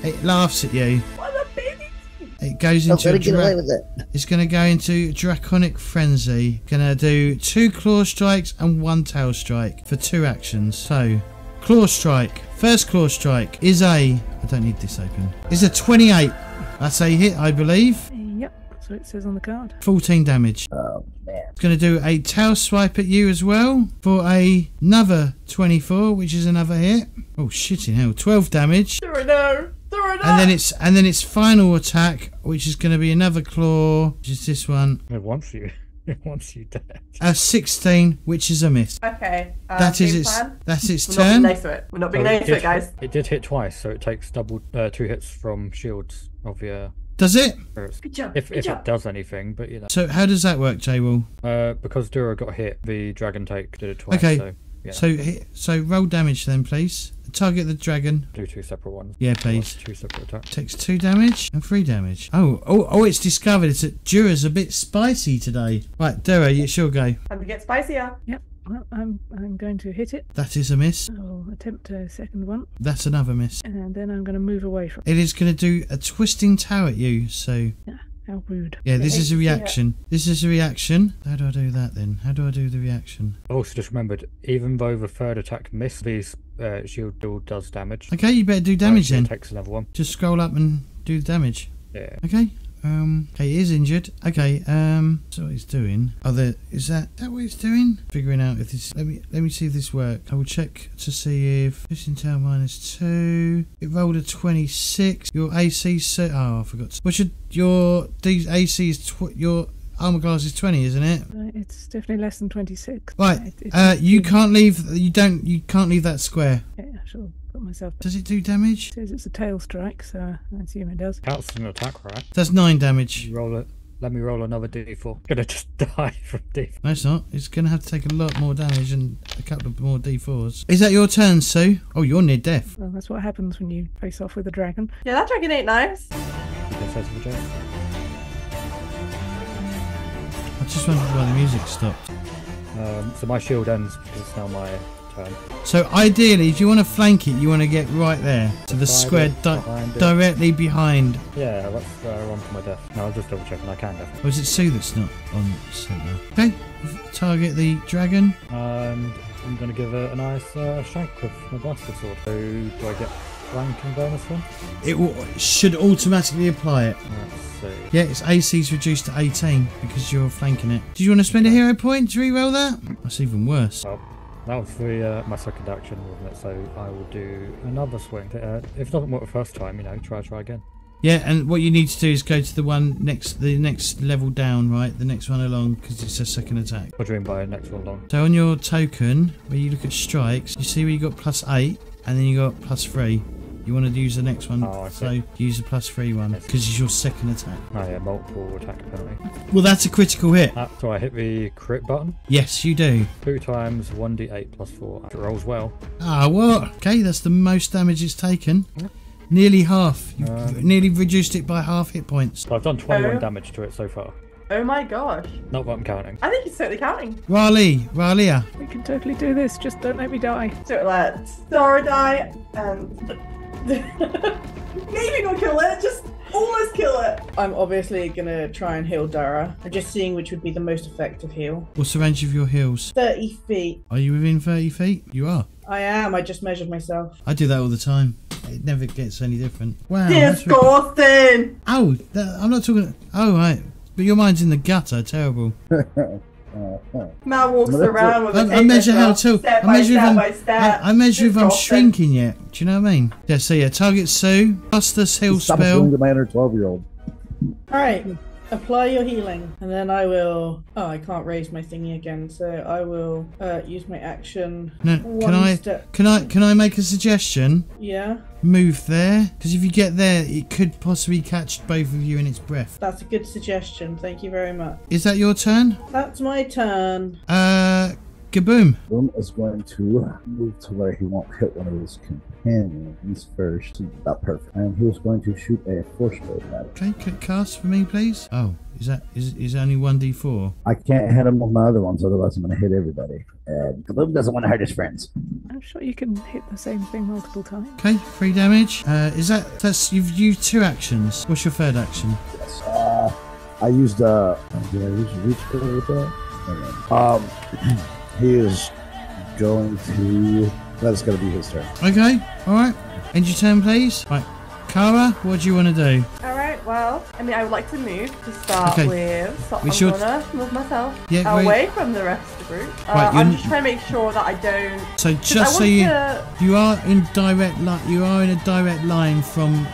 It laughs at you. What a baby! It goes into It's going to go into draconic frenzy. Going to do 2 claw strikes and 1 tail strike for 2 actions. So, claw strike. First claw strike is I don't need this open. Is a 28. That's a hit, I believe. Yep, that's what it says on the card. 14 damage. Oh man. It's going to do a tail swipe at you as well for another 24, which is another hit. Oh shitting hell! 12 damage. No. And then its final attack, which is going to be another claw, which is this one. It wants you. It wants you dead. A 16, which is a miss. Okay. That's its We're turn. not being nice to it. We're not being nice to it, guys. It did hit twice, so it takes double 2 hits from shields of your. Does it? Good job. If it does anything, but you know. So how does that work, J-Will? Because Dura got hit, the dragon take did it twice. Okay. So, yeah. So roll damage then, please. Target the dragon. Do 2 separate ones. Yeah, please. 2 separate attacks. Takes 2 damage and 3 damage. Oh! It's discovered. It's that Dura's a bit spicy today. Right, Dura, it's your go. Time to get spicier. Yep. Well, I'm going to hit it. That is a miss. I'll attempt a second one, That's another miss. and then I'm going to move away from. It is going to do a twisting tower at you. So How rude. yeah, this is a reaction. This is a reaction. How do I do that then? How do I do the reaction? I've also just remembered, even though the third attack missed, the shield still does damage. Okay, you better do damage then. It takes another one. Just scroll up and do the damage. Yeah. Okay. Okay, he is injured. Okay, so what he's doing. Is that what he's doing? Figuring out if this. Let me see if this works. I will check to see if fishing tail -2. It rolled a 26. Your AC. I forgot. What's your AC is your armor class is 20, isn't it? It's definitely less than 26. Right. It's You can't leave. You can't leave that square. Okay, I shall put myself. Does it do damage? It says it's a tail strike, so I assume it does. Counts as an attack, right? That's 9 damage. Roll it. Let me roll another D4. Gonna just die from D4. No, it's not. It's going to have to take a lot more damage and a couple of more D4s. Is that your turn, Sue? Oh, you're near death. Well, that's what happens when you face off with a dragon. Yeah, that dragon ain't nice. I just wondered why the music stopped. So my shield ends because it's now my turn. So ideally, if you want to flank it, you want to get right there to the square behind it. directly behind. Yeah, that's where I run to my death. No, I'll just double check and I can definitely. Or is it Sue that's not on centre? Okay, target the dragon. And I'm going to give it a nice shank with my bastard sword. So do I get flanking bonus then? It should automatically apply it. Let's see. Yeah, its AC's reduced to 18 because you're flanking it. Did you want to spend a hero point to re-roll that? That's even worse. Well, that was my second action, wasn't it? So I will do another swing. If it doesn't work the first time, you know, try again. Yeah, and what you need to do is go to the next level down, right? The next one along, because it's a second attack. What do you mean by next one long? So on your token, where you look at strikes, you see where you got +8, and then you got +3. You want to use the next one, so use the +3 one, because it's your second attack. Oh yeah, multiple attack penalty. Well, that's a critical hit. So I hit the crit button. Yes, you do. 2 times 1d8 +4. If it rolls well. Ah, what? Okay, that's the most damage it's taken. Nearly half. You've nearly reduced it by half hit points. So I've done 21 damage to it so far. Oh my gosh. Not what I'm counting. I think he's totally counting. Ralia. We can totally do this, just don't let me die. So let's Dora die and maybe not kill it, just almost kill it. I'm obviously gonna try and heal Dara. I'm just seeing which would be the most effective heal. What's the range of your heals? 30 feet. Are you within 30 feet? You are. I am. I just measured myself. I do that all the time. It never gets any different. Wow. Disgusting! Oh, I'm not talking. Oh, right. But your mind's in the gutter. Terrible. Mal walks around with a I measure how tall. step by step. I measure if I'm Disgusting. shrinking yet. Do you know what I mean? Yeah, so yeah, target Sue. Plus the heal Stop spell. swinging to my inner 12-year-old. Alright. Apply your healing. And then I will... Oh, I can't raise my thingy again. So I will use my action. No, can I make a suggestion? Yeah. Move there, because if you get there, it could possibly catch both of you in its breath. That's a good suggestion. Thank you very much. Is that your turn? That's my turn. Gaboom. Boom is going to move to where he won't hit one of his companions first. About perfect. And he was going to shoot a force blade at it. Okay, click cast for me, please. Oh, is only 1d4? I can't hit him with my other ones, otherwise I'm going to hit everybody. And Kaboom doesn't want to hurt his friends. I'm sure you can hit the same thing multiple times. Okay, 3 damage. That's you've used 2 actions. What's your third action? Yes. I used did I use reach skill with that? He is going to. That's going to be his turn. Okay, all right. End your turn, please. Right, Kara, what do you want to do? Alright, well, I mean, I would like to move to start with. So We I'm should- gonna move myself Yeah, away from the rest of the group. Right, I'm you're- just trying to make sure that I don't. So 'cause just so I you want to- you are in a direct line from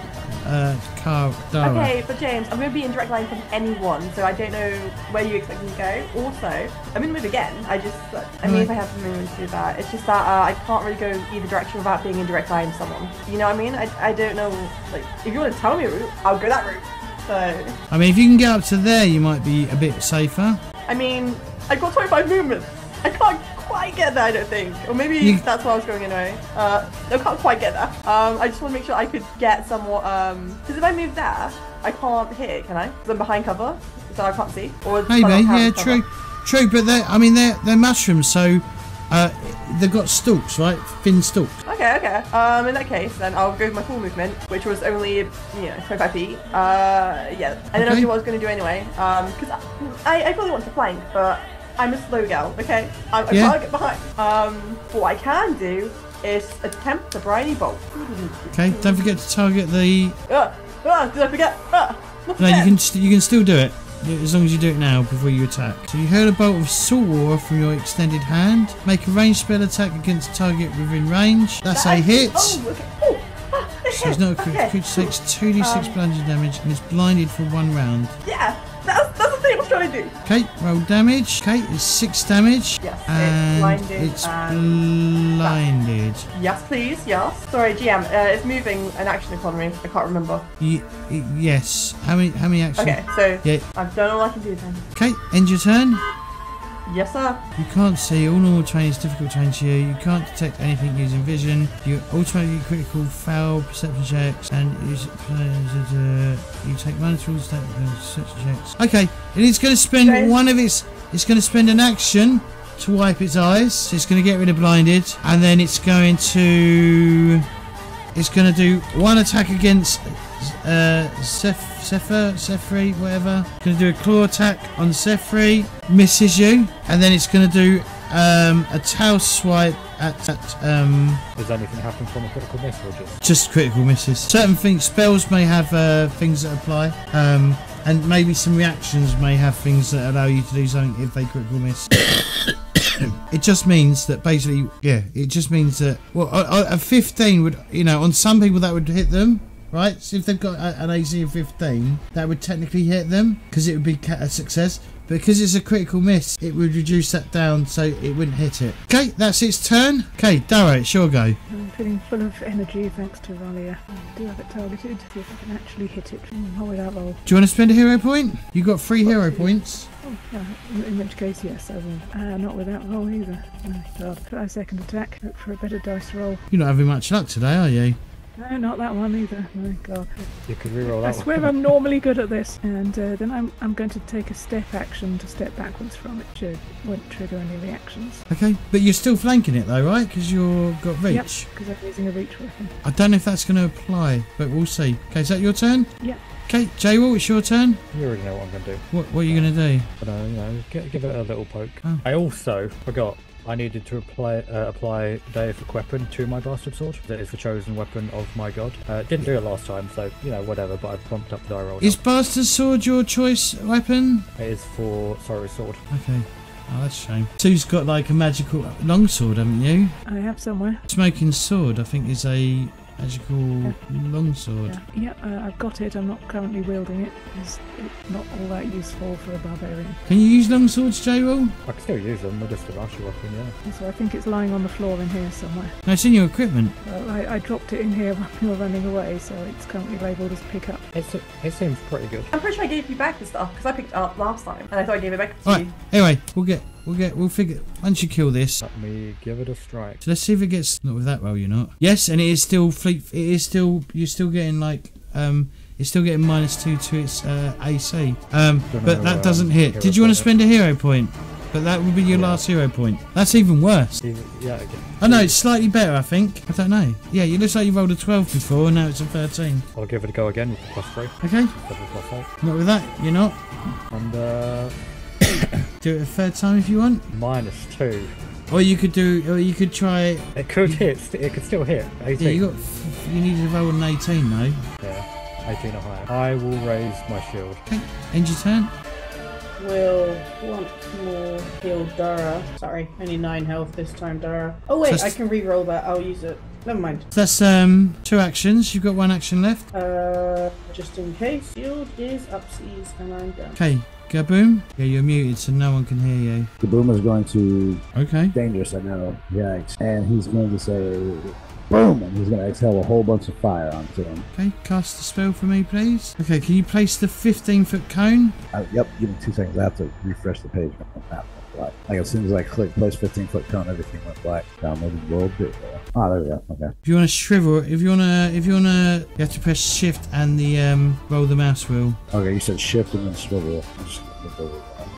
Dara. Okay, but James, I'm going to be in direct line from anyone, so I don't know where you expect me to go. Also, I'm going to move again. I mean, if I have to move into that, it's just that I can't really go either direction without being in direct line with someone. You know what I mean? I don't know, like, if you want to tell me a route, I'll go that route. So, I mean, if you can get up to there, you might be a bit safer. I mean, I've got 25 movement. I can't quite get there, I don't think. Or maybe that's where I was going anyway. I can't quite get there. I just want to make sure I could get somewhat, because if I move there, I can't hit it, can I? Because I'm behind cover, so I can't see. Or Maybe, yeah, true, but they're mushrooms, so they've got stalks, right? Thin stalks. Okay. In that case, then I'll go with my full movement, which was only 25 feet. Yeah, I don't know what I was going to do anyway. Because I really want to flank, but I'm a slow gal. Okay, I can't get behind. What I can do is attempt the briny bolt. Okay, don't forget to target the. Did I forget? No, you can still do it. As long as you do it now before you attack. So you hurl a bolt of salt water from your extended hand. Make a ranged spell attack against a target within range. That's a hit. Oh, okay. Oh, So it's not a crit. Creature takes 2d6 bludgeoning damage and is blinded for 1 round. Yeah, that's the thing I was trying to do. Okay, roll damage. Okay, it's 6 damage. Yes, and it's blinded. Yes, please. Yes. Sorry, GM. It's moving an action economy. I can't remember. Yes. How many actions? Okay, so Yeah. I've done all I can do then. Okay, end your turn. Yes, sir. You can't see. All normal terrain is difficult terrain to you. You can't detect anything using vision. You automatically critical foul perception checks, and you take mandatory perception checks. Okay, and it's going to spend It's going to spend an action to wipe its eyes. So it's going to get rid of blinded, and then it's going to do 1 attack against Sephri, whatever. Going to do a claw attack on Sephri, misses you, and then it's going to do a tail swipe at Does anything happen from a critical miss or just critical misses? Certain spells may have things that apply, and maybe some reactions may have things that allow you to do something if they critical miss. It just means that basically, it just means that, well, a 15 would, on some people that would hit them, right? So if they've got an AC of 15, that would technically hit them because it would be a success. Because it's a critical miss, it would reduce that down so it wouldn't hit it. Okay, that's its turn. Okay, Dara, it's your go. I'm feeling full of energy thanks to Ralia. I do have it targeted. See if I can actually hit it. Roll without roll. Do you want to spend a hero point? You've got 3 hero points. Oh, yeah. In which case, yes, I will. Not without roll either. Oh, God. Try a second attack. Look for a better dice roll. You're not having much luck today, are you? No, not that one either. Oh, God. You could reroll that I swear I'm normally good at this. And then I'm going to take a step action to step backwards from it. Which won't trigger any reactions. Okay, but you're still flanking it though, right? Because you've got reach. Yep, because I'm using a reach weapon. I don't know if that's going to apply, but we'll see. Okay, is that your turn? Yep. Okay, J-Wall, it's your turn. You already know what I'm going to do. What are you going to do? But, give it a little poke. Oh. I also forgot I needed to apply Deific Weapon to my Bastard Sword. That is the chosen weapon of my god. Didn't do it last time, so, whatever, but I've bumped up the die roll. Is Bastard Sword your choice weapon? It is for Sorry Sword. Okay. Oh, that's a shame. Sue's got like a magical longsword, haven't you? I have somewhere. Smoking Sword, I think, is a magical longsword. Yeah, I've got it. I'm not currently wielding it. It's not all that useful for a barbarian. Can you use longswords, J-Roll? I can still use them, they're just a martial weapon, yeah. So I think it's lying on the floor in here somewhere. No, it's in your equipment. Well, I dropped it in here when we were running away, so it's currently labelled as pick up. It seems pretty good. I'm pretty sure I gave you back the stuff because I picked it up last time and I thought I gave it back to Alright, you. anyway, we'll get We'll figure. Once you kill this, Let me give it a strike. so let's see if it gets. Not with that roll, you're not. Yes, and it is still fleet. It is still. You're still getting like. It's still getting -2 to its AC. But that doesn't hit. Did you want to spend a hero point? But that would be your last hero point. That's even worse. Yeah, again. Oh no, it's slightly better, I think. I don't know. Yeah, it looks like you rolled a 12 before, and now it's a 13. I'll give it a go again with the +3. Okay. Double +8. Not with that, you're not. And Do it a third time if you want. -2. Or you could do. Or you could try. It could hit. It could still hit. 18. Yeah, you need to roll an 18 though. Yeah, 18 or higher. I will raise my shield. Okay. End your turn. Will once more heal Dara. Sorry, only 9 health this time, Dara. Oh wait, I can re-roll that. I'll use it. Never mind. That's 2 actions. You've got 1 action left. Just in case. Shield is upseas and I'm done. Okay. Gaboom. Yeah, you're muted, so no one can hear you. Kaboom is going to. Okay. Dangerous, I know. Yikes. And he's going to say, boom! And he's going to exhale a whole bunch of fire onto him. Okay, cast a spell for me, please. Okay, can you place the 15-foot cone? Yep, give me 2 seconds. I have to refresh the page. Like as soon as I click place 15-foot cone, everything went black. Downloaded world. Ah, there we go. Okay. If you want to shrivel, you have to press shift and the roll the mouse wheel. Okay, you said shift and then swivel.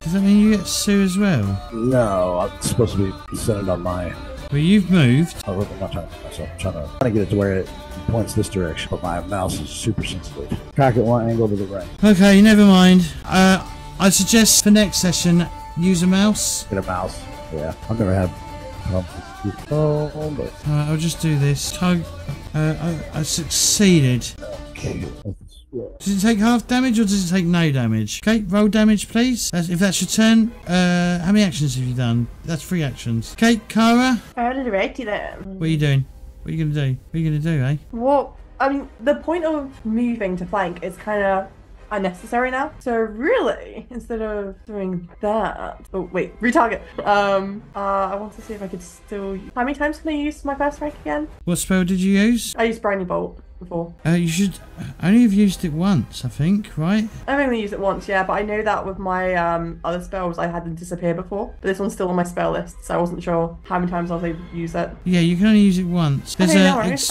Does that mean you get Sue as well? No, I'm supposed to be centered on my. Well, you've moved. I'm not trying to myself. I'm trying to get it to where it points this direction, but my mouse is super sensitive. Crack at one angle to the right. Okay, never mind. I suggest for next session use a mouse. Get a mouse. Yeah, I've never had. But I'll just do this. I succeeded. okay. Does it take half damage or does it take no damage? Okay, roll damage, please. If that's your turn, how many actions have you done? That's 3 actions. Okay, Kara. Alrighty then. What are you doing? What are you gonna do? What are you gonna do, eh? Well, I mean, the point of moving to flank is kind of unnecessary now. So really, instead of doing that, oh wait, retarget. I want to see if I could still. How many times can I use my first rank again? What spell did you use? I used Briny Bolt before. You should only have used it once, I think, right? I've only used it once, yeah, but I know that with my other spells I had them disappear before. But this one's still on my spell list, so I wasn't sure how many times I was able to use it. Yeah, you can only use it once. There's Okay, no worries.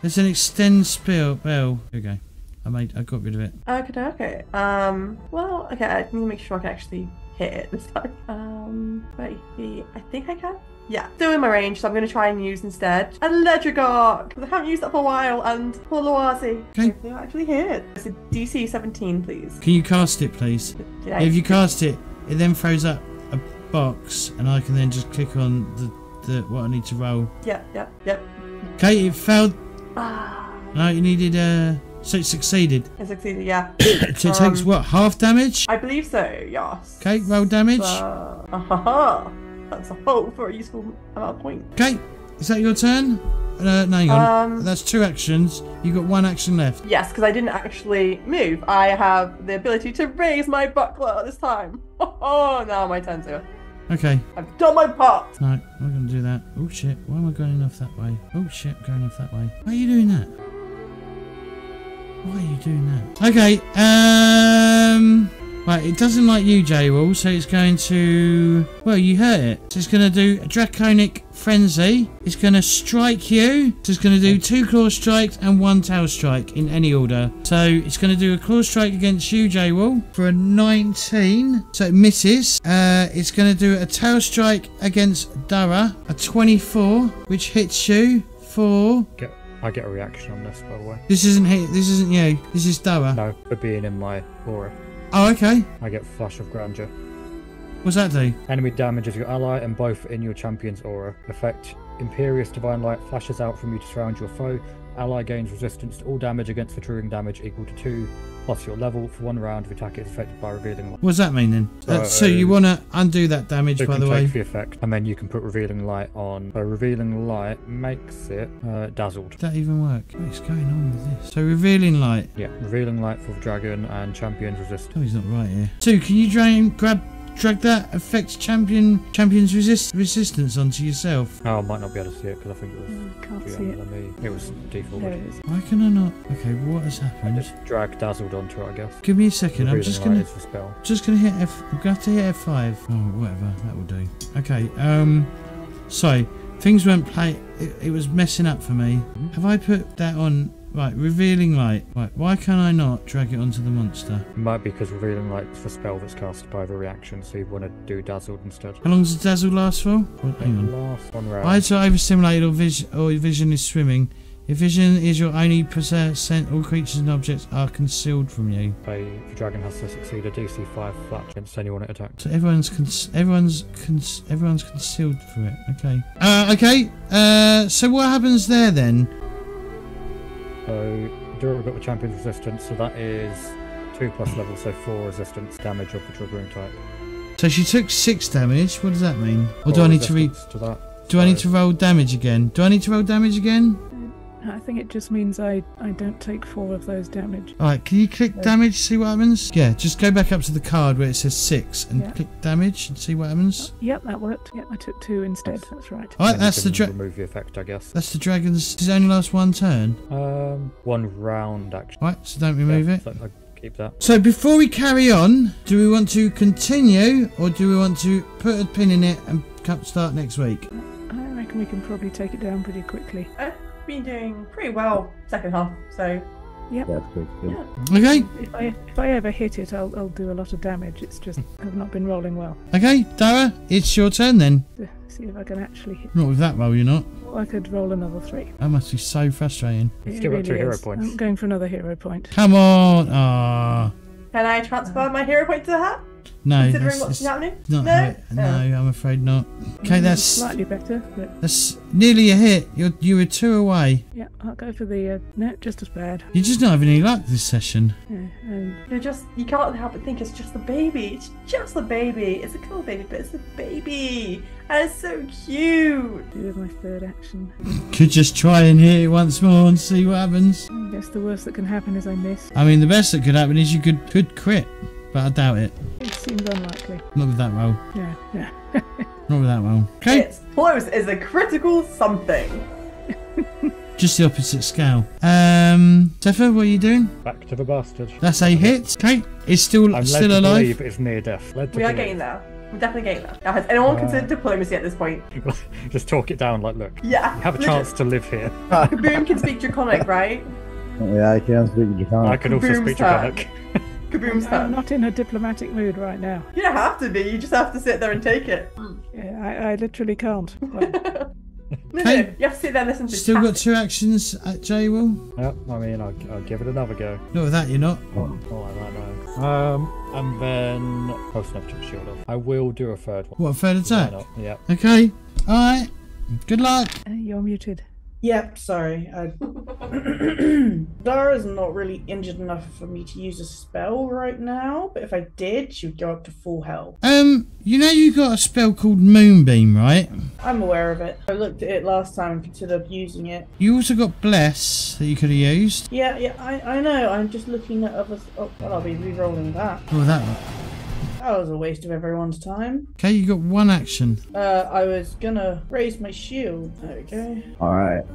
there's an extend spell. Here we go. I got rid of it. Okay. Well, okay, I need to make sure I can actually hit it this time. 30 feet. I think I can. Yeah, still in my range, so I'm going to try and use instead Electric Arc, because I haven't used that for a while, and Poloasi. Okay. Hopefully I'll actually hit it. It's a DC 17, please. Can you cast it, please? Yeah. If you cast it, it then throws up a box, and I can then just click on the what I need to roll. Yep. Okay, it failed. Ah. No, you needed so it succeeded. I succeeded, yeah. So it takes what, half damage? I believe so, yes. Okay, roll damage. That's a hope for a useful amount of points. Okay, is that your turn? No, hang on. That's 2 actions. You got 1 action left. Yes, because I didn't actually move. I have the ability to raise my buckler this time. Oh, now my turn's over. Okay. I've done my part. No, I'm not going to do that. Oh shit, why am I going off that way? Oh shit, I'm going off that way. Why are you doing that? Why are you doing that? Okay, right, it doesn't like you, J-Wall, so it's going to... Well, you hurt it. So it's going to do a Draconic Frenzy. It's going to strike you. So it's going to do 2 Claw Strikes and 1 Tail Strike in any order. So it's going to do a Claw Strike against you, J-Wall, for a 19. So it misses. It's going to do a Tail Strike against Dara, a 24, which hits you for... I get a reaction on this, by the way. This isn't you. This is Dara. No, for being in my aura. Oh, okay. I get Flash of Grandeur. What's that do? Enemy damages your ally and both in your champion's aura. Effect: Imperious Divine Light flashes out from you to surround your foe. Ally gains resistance to all damage against the triggering damage equal to 2 plus your level for 1 round if attack is affected by revealing light. What does that mean then? So you want to undo that damage, by the way? Take the effect, and then you can put revealing light on. So revealing light makes it dazzled. Did that even work? What is going on with this? So revealing light. Yeah, revealing light for the dragon and champion's resistance. Oh, he's not right here. 2, can you drag that affects champion's resistance onto yourself? Oh, I might not be able to see it because I think it was. I can't see beyond it. than me. It was default. There it is. Why can I not? Okay, what has I happened? just drag dazzled onto it, I guess. Give me a second. I'm Revealing just light gonna is the spell. hit F. I'm gonna have to hit F5. Oh, whatever. That will do. Okay. Sorry. Things weren't play. It was messing up for me. Have I put that on? Right. Revealing light. Right. Why can I not drag it onto the monster? It might be because revealing light is the spell that's cast by the reaction, so you want to do dazzled instead. How long does the dazzle last for? Oh, hang on. Last one round. Eyes are overstimulated or vision is swimming. If vision is your only percent, all creatures and objects are concealed from you. The dragon has to succeed a DC 5 flat against anyone it attacks. So everyone's concealed from it. Okay. Okay. So what happens there then? So Dura got the champion's resistance, so that is 2+ level, so 4 resistance damage of the triggering type. So she took 6 damage. What does that mean? Or do Or I need to read? resistance to that. Do I need to roll damage again? Do I need to roll damage again? I think it just means I don't take 4 of those damage. Alright, can you click damage, see what happens? Yeah, just go back up to the card where it says 6 and Yeah. click damage and see what happens. Yep, that worked. Yep, I took 2 instead. That's right. Alright, Then that's you the can dra- remove the effect, I guess. that's the dragon's. Does it only last 1 turn? 1 round actually. Right, so don't remove Yeah, it. so I keep that. So before we carry on, do we want to continue or do we want to put a pin in it and start next week? I reckon we can probably take it down pretty quickly. I've been doing pretty well second half, so That's good. yeah. Okay, If I ever hit it, I'll do a lot of damage. It's just I've not been rolling well. okay, Dara, it's your turn then. See if I can actually hit. Not with that roll, you're not. I could roll another 3. That must be so frustrating. You've It still got really 2 hero is. points. I'm going for another hero point. Come on! Ah, Can I transfer my hero point to the hat? no, Considering what's that's happening? not No? how it- no, I'm afraid not. Okay, that's Slightly better, but nearly a hit. You were 2 away. yeah, I'll go for the no, just as bad. You're just not having any luck this session. Yeah, and You can't help but think it's just a baby. It's just a baby. It's a cool baby, but it's a baby. And it's so cute. do with my 3rd action. Could just try and hit it once more and see what happens. I guess the worst that can happen is I miss. I mean, the best that could happen is you could crit, but I doubt it. It seems unlikely. Not with that roll. Yeah, yeah. Not with that roll. Okay, It's close as a critical something. just the opposite scale. Zephyr, what are you doing? Back to the bastard. That's a hit. Okay, it's still I'm led still to alive. believe it's near death. Led to We are believe. getting there. We're definitely getting there. Now, has anyone considered diplomacy at this point? Just talk it down like, look, Yeah. you have a chance to live here. Kaboom can speak Draconic, right? Yeah, I can speak I Draconic. can also Kaboom's speak turn. Draconic. Kaboom's I'm turn. not in a diplomatic mood right now. You don't have to be. You just have to sit there and take it. Yeah, I literally can't. Well, No, Okay. no, you have to sit there and listen to Still got chat. 2 actions at J will. Yep, I mean, I'll give it another go. Not with that, you're not. Not like that, no. And then close enough to the shield off. I will do a 3rd one. What, a 3rd Why attack? not? Yeah. Okay. Alright. Good luck. you're muted. Yep, sorry. Dara's not really injured enough for me to use a spell right now, but if I did, she would go up to full health. You know you got a spell called Moonbeam, right? I'm aware of it. I looked at it last time and considered using it. You also got Bless that you could have used. Yeah, I know. I'm just looking at other. Oh, well, I'll be re-rolling that. What was that one? That was a waste of everyone's time. Okay, you got 1 action. I was gonna raise my shield. There we go. Alright.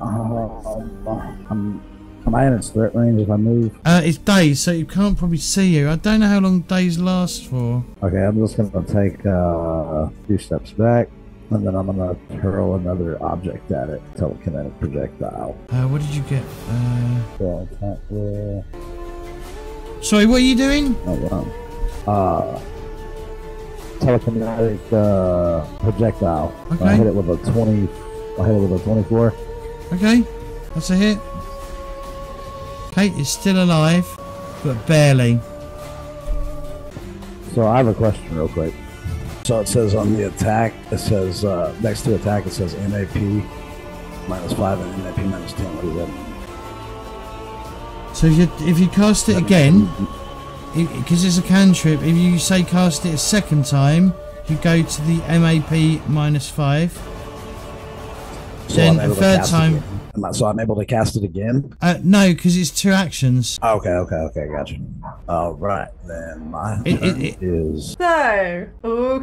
Am I in its threat range if I move? It's days, so you can't probably see you. I don't know how long days last for. Okay, I'm just gonna take a few steps back, and then I'm gonna hurl another object at it. Telekinetic projectile. What did you get? So attack roll. Sorry, what are you doing? Oh wow. Telekinetic projectile. Okay. I hit it with a 20. I hit it with a 24. Okay, that's a hit. Okay, it's still alive, but barely. So I have a question real quick. So it says on the attack, it says next to attack, it says MAP -5 and MAP -10. What does that mean? So if you cast it again, because it's a cantrip, if you say cast it a second time, you go to the MAP -5. Then I'm able a to third cast it time. again. So I'm able to cast it again? No, because it's 2 actions. Okay, gotcha. All right, then my turn is... So,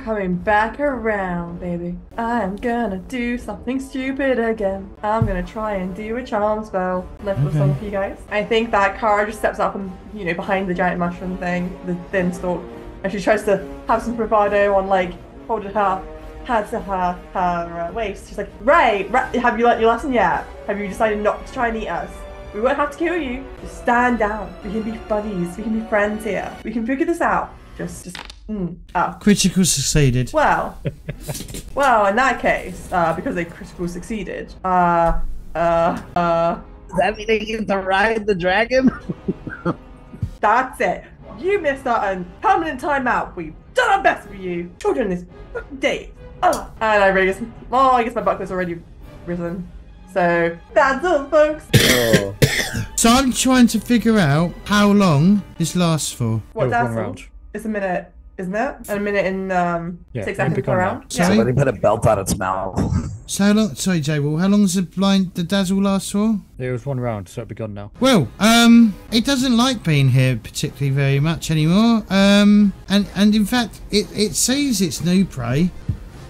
coming back around, baby. I'm gonna do something stupid again. I'm gonna try and do a charm spell. Left with some of you guys. I think that Kara just steps up and, behind the giant mushroom thing, the thin stalk, and she tries to have some bravado on, like, holding her hands to her waist. She's like, Ray, have you learnt your lesson yet? Have you decided not to try and eat us? We won't have to kill you. Just stand down. We can be buddies. We can be friends here. We can figure this out. Critical succeeded. Well, in that case, because they critical succeeded, Does that mean they get to ride the dragon? that's it. You missed out on permanent timeout. We've done our best for you. Children this day. And I guess my buckler's already risen. So that's all, folks. Oh. So I'm trying to figure out how long this lasts for. What, It was that's one all? round. It's a minute, isn't it? And a minute in 6 it'll seconds be per gone now. round. Sorry? Somebody put a belt on its mouth. So how long? Sorry, J-Wall. How long does the dazzle last for? It was 1 round, so it'll be gone now. Well, it doesn't like being here particularly very much anymore. And in fact, it sees its new prey,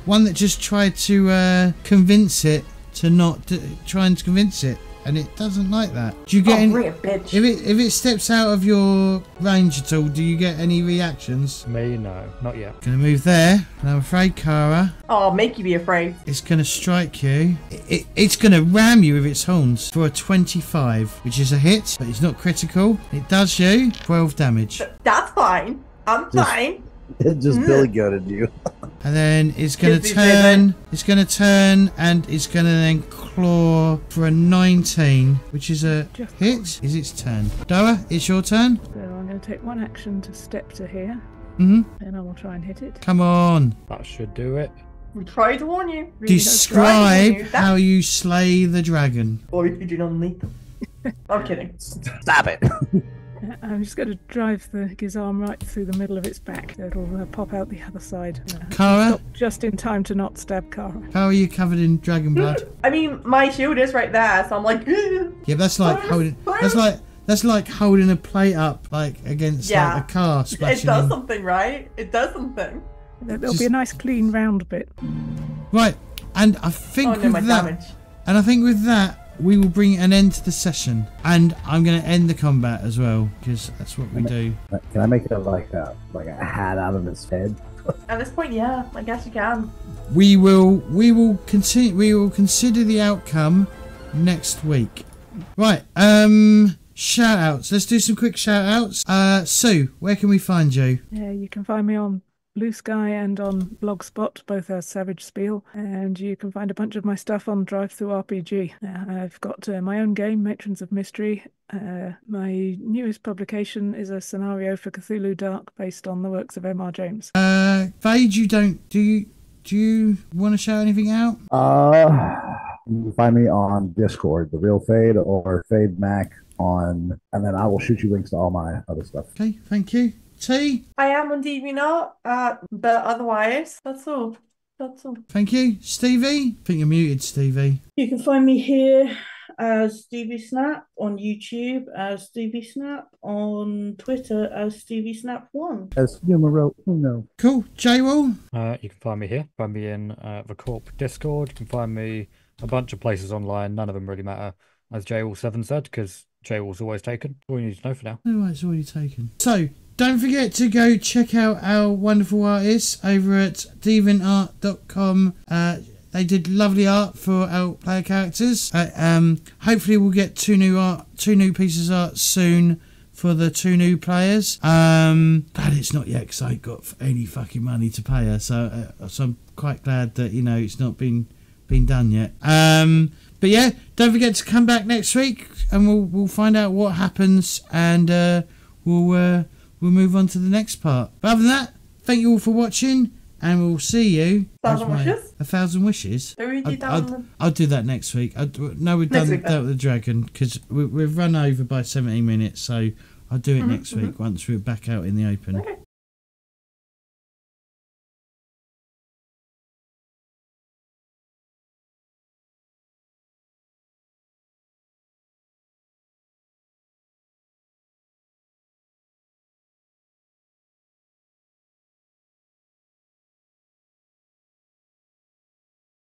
one that just tried to convince it to not try and convince it, and it doesn't like that. Do you get any? Bring it, bitch. If it steps out of your range at all, do you get any reactions? Me, no, not yet. Gonna move there, and I'm afraid, Kara, Oh, make you be afraid. it's gonna strike you. It's gonna ram you with its horns for a 25, which is a hit, but it's not critical. It does you 12 damage, That's fine. I'm fine. It just Billy goated you. and then it's gonna Gives you turn. It's gonna turn, and it's gonna then claw for a 19, which is a Just hit. Is its turn? Dara, it's your turn. So I'm going to take 1 action to step to here, Mhm. and I will try and hit it. Come on. That should do it. We tried to warn you. We tried to Describe warn you. how you slay the dragon. Or if you do not need them. I'm kidding. Stop it. I'm just going to drive the Gizarm right through the middle of its back. It'll pop out the other side. Kara, Stop just in time to not stab Kara. how are you covered in dragon blood? I mean, my shield is right there, so I'm like, Yeah, that's like holding. That's like holding a plate up, like against Yeah. like a car it splashing does in. something, right? It does something. There'll be a nice clean round bit. Right, and I think Oh no, my with that, damage. we will bring an end to the session, and I'm going to end the combat as well because that's what we do. Can I make it like a hat out of his head? At this point, yeah, I guess you can. We will continue. We will consider the outcome next week. Right. Shout outs. Let's do some quick shout outs. Sue, where can we find you? Yeah, you can find me on Blue Sky and on Blogspot, both as Savage Spiel, and you can find a bunch of my stuff on Drive-Thru RPG. I've got my own game, Matrons of Mystery. My newest publication is a scenario for Cthulhu Dark based on the works of M.R. James. Vade, do you want to shout anything out? You can find me on Discord, The Real Fade or Fade Mac and then I will shoot you links to all my other stuff. Okay, thank you. T? I am on DeviantArt, but otherwise, that's all. That's all. Thank you. Stevie? I think you're muted, Stevie. You can find me here as Stevie Snap, on YouTube as Stevie Snap, on Twitter as Stevie Snap1. As numero uno. Cool. J-Wall? You can find me here. Find me in the CORP Discord. You can find me a bunch of places online. None of them really matter, as J-Wall7 said, because J-Wall's always taken. All you need to know for now. No, it's already taken. So, don't forget to go check out our wonderful artists over at deviantart.com. They did lovely art for our player characters. Hopefully we'll get two new pieces of art soon for the 2 new players. Glad it's not yet because I ain't got any fucking money to pay her. So I'm quite glad that, you know, it's not been done yet. But yeah, don't forget to come back next week and we'll find out what happens and we'll move on to the next part. But other than that, thank you all for watching. And we'll see you. 1,000 wishes? 1,000 wishes? I'll do that next week. No, we've done that with the dragon because we've run over by 17 minutes. So I'll do it next week once we're back out in the open. Okay.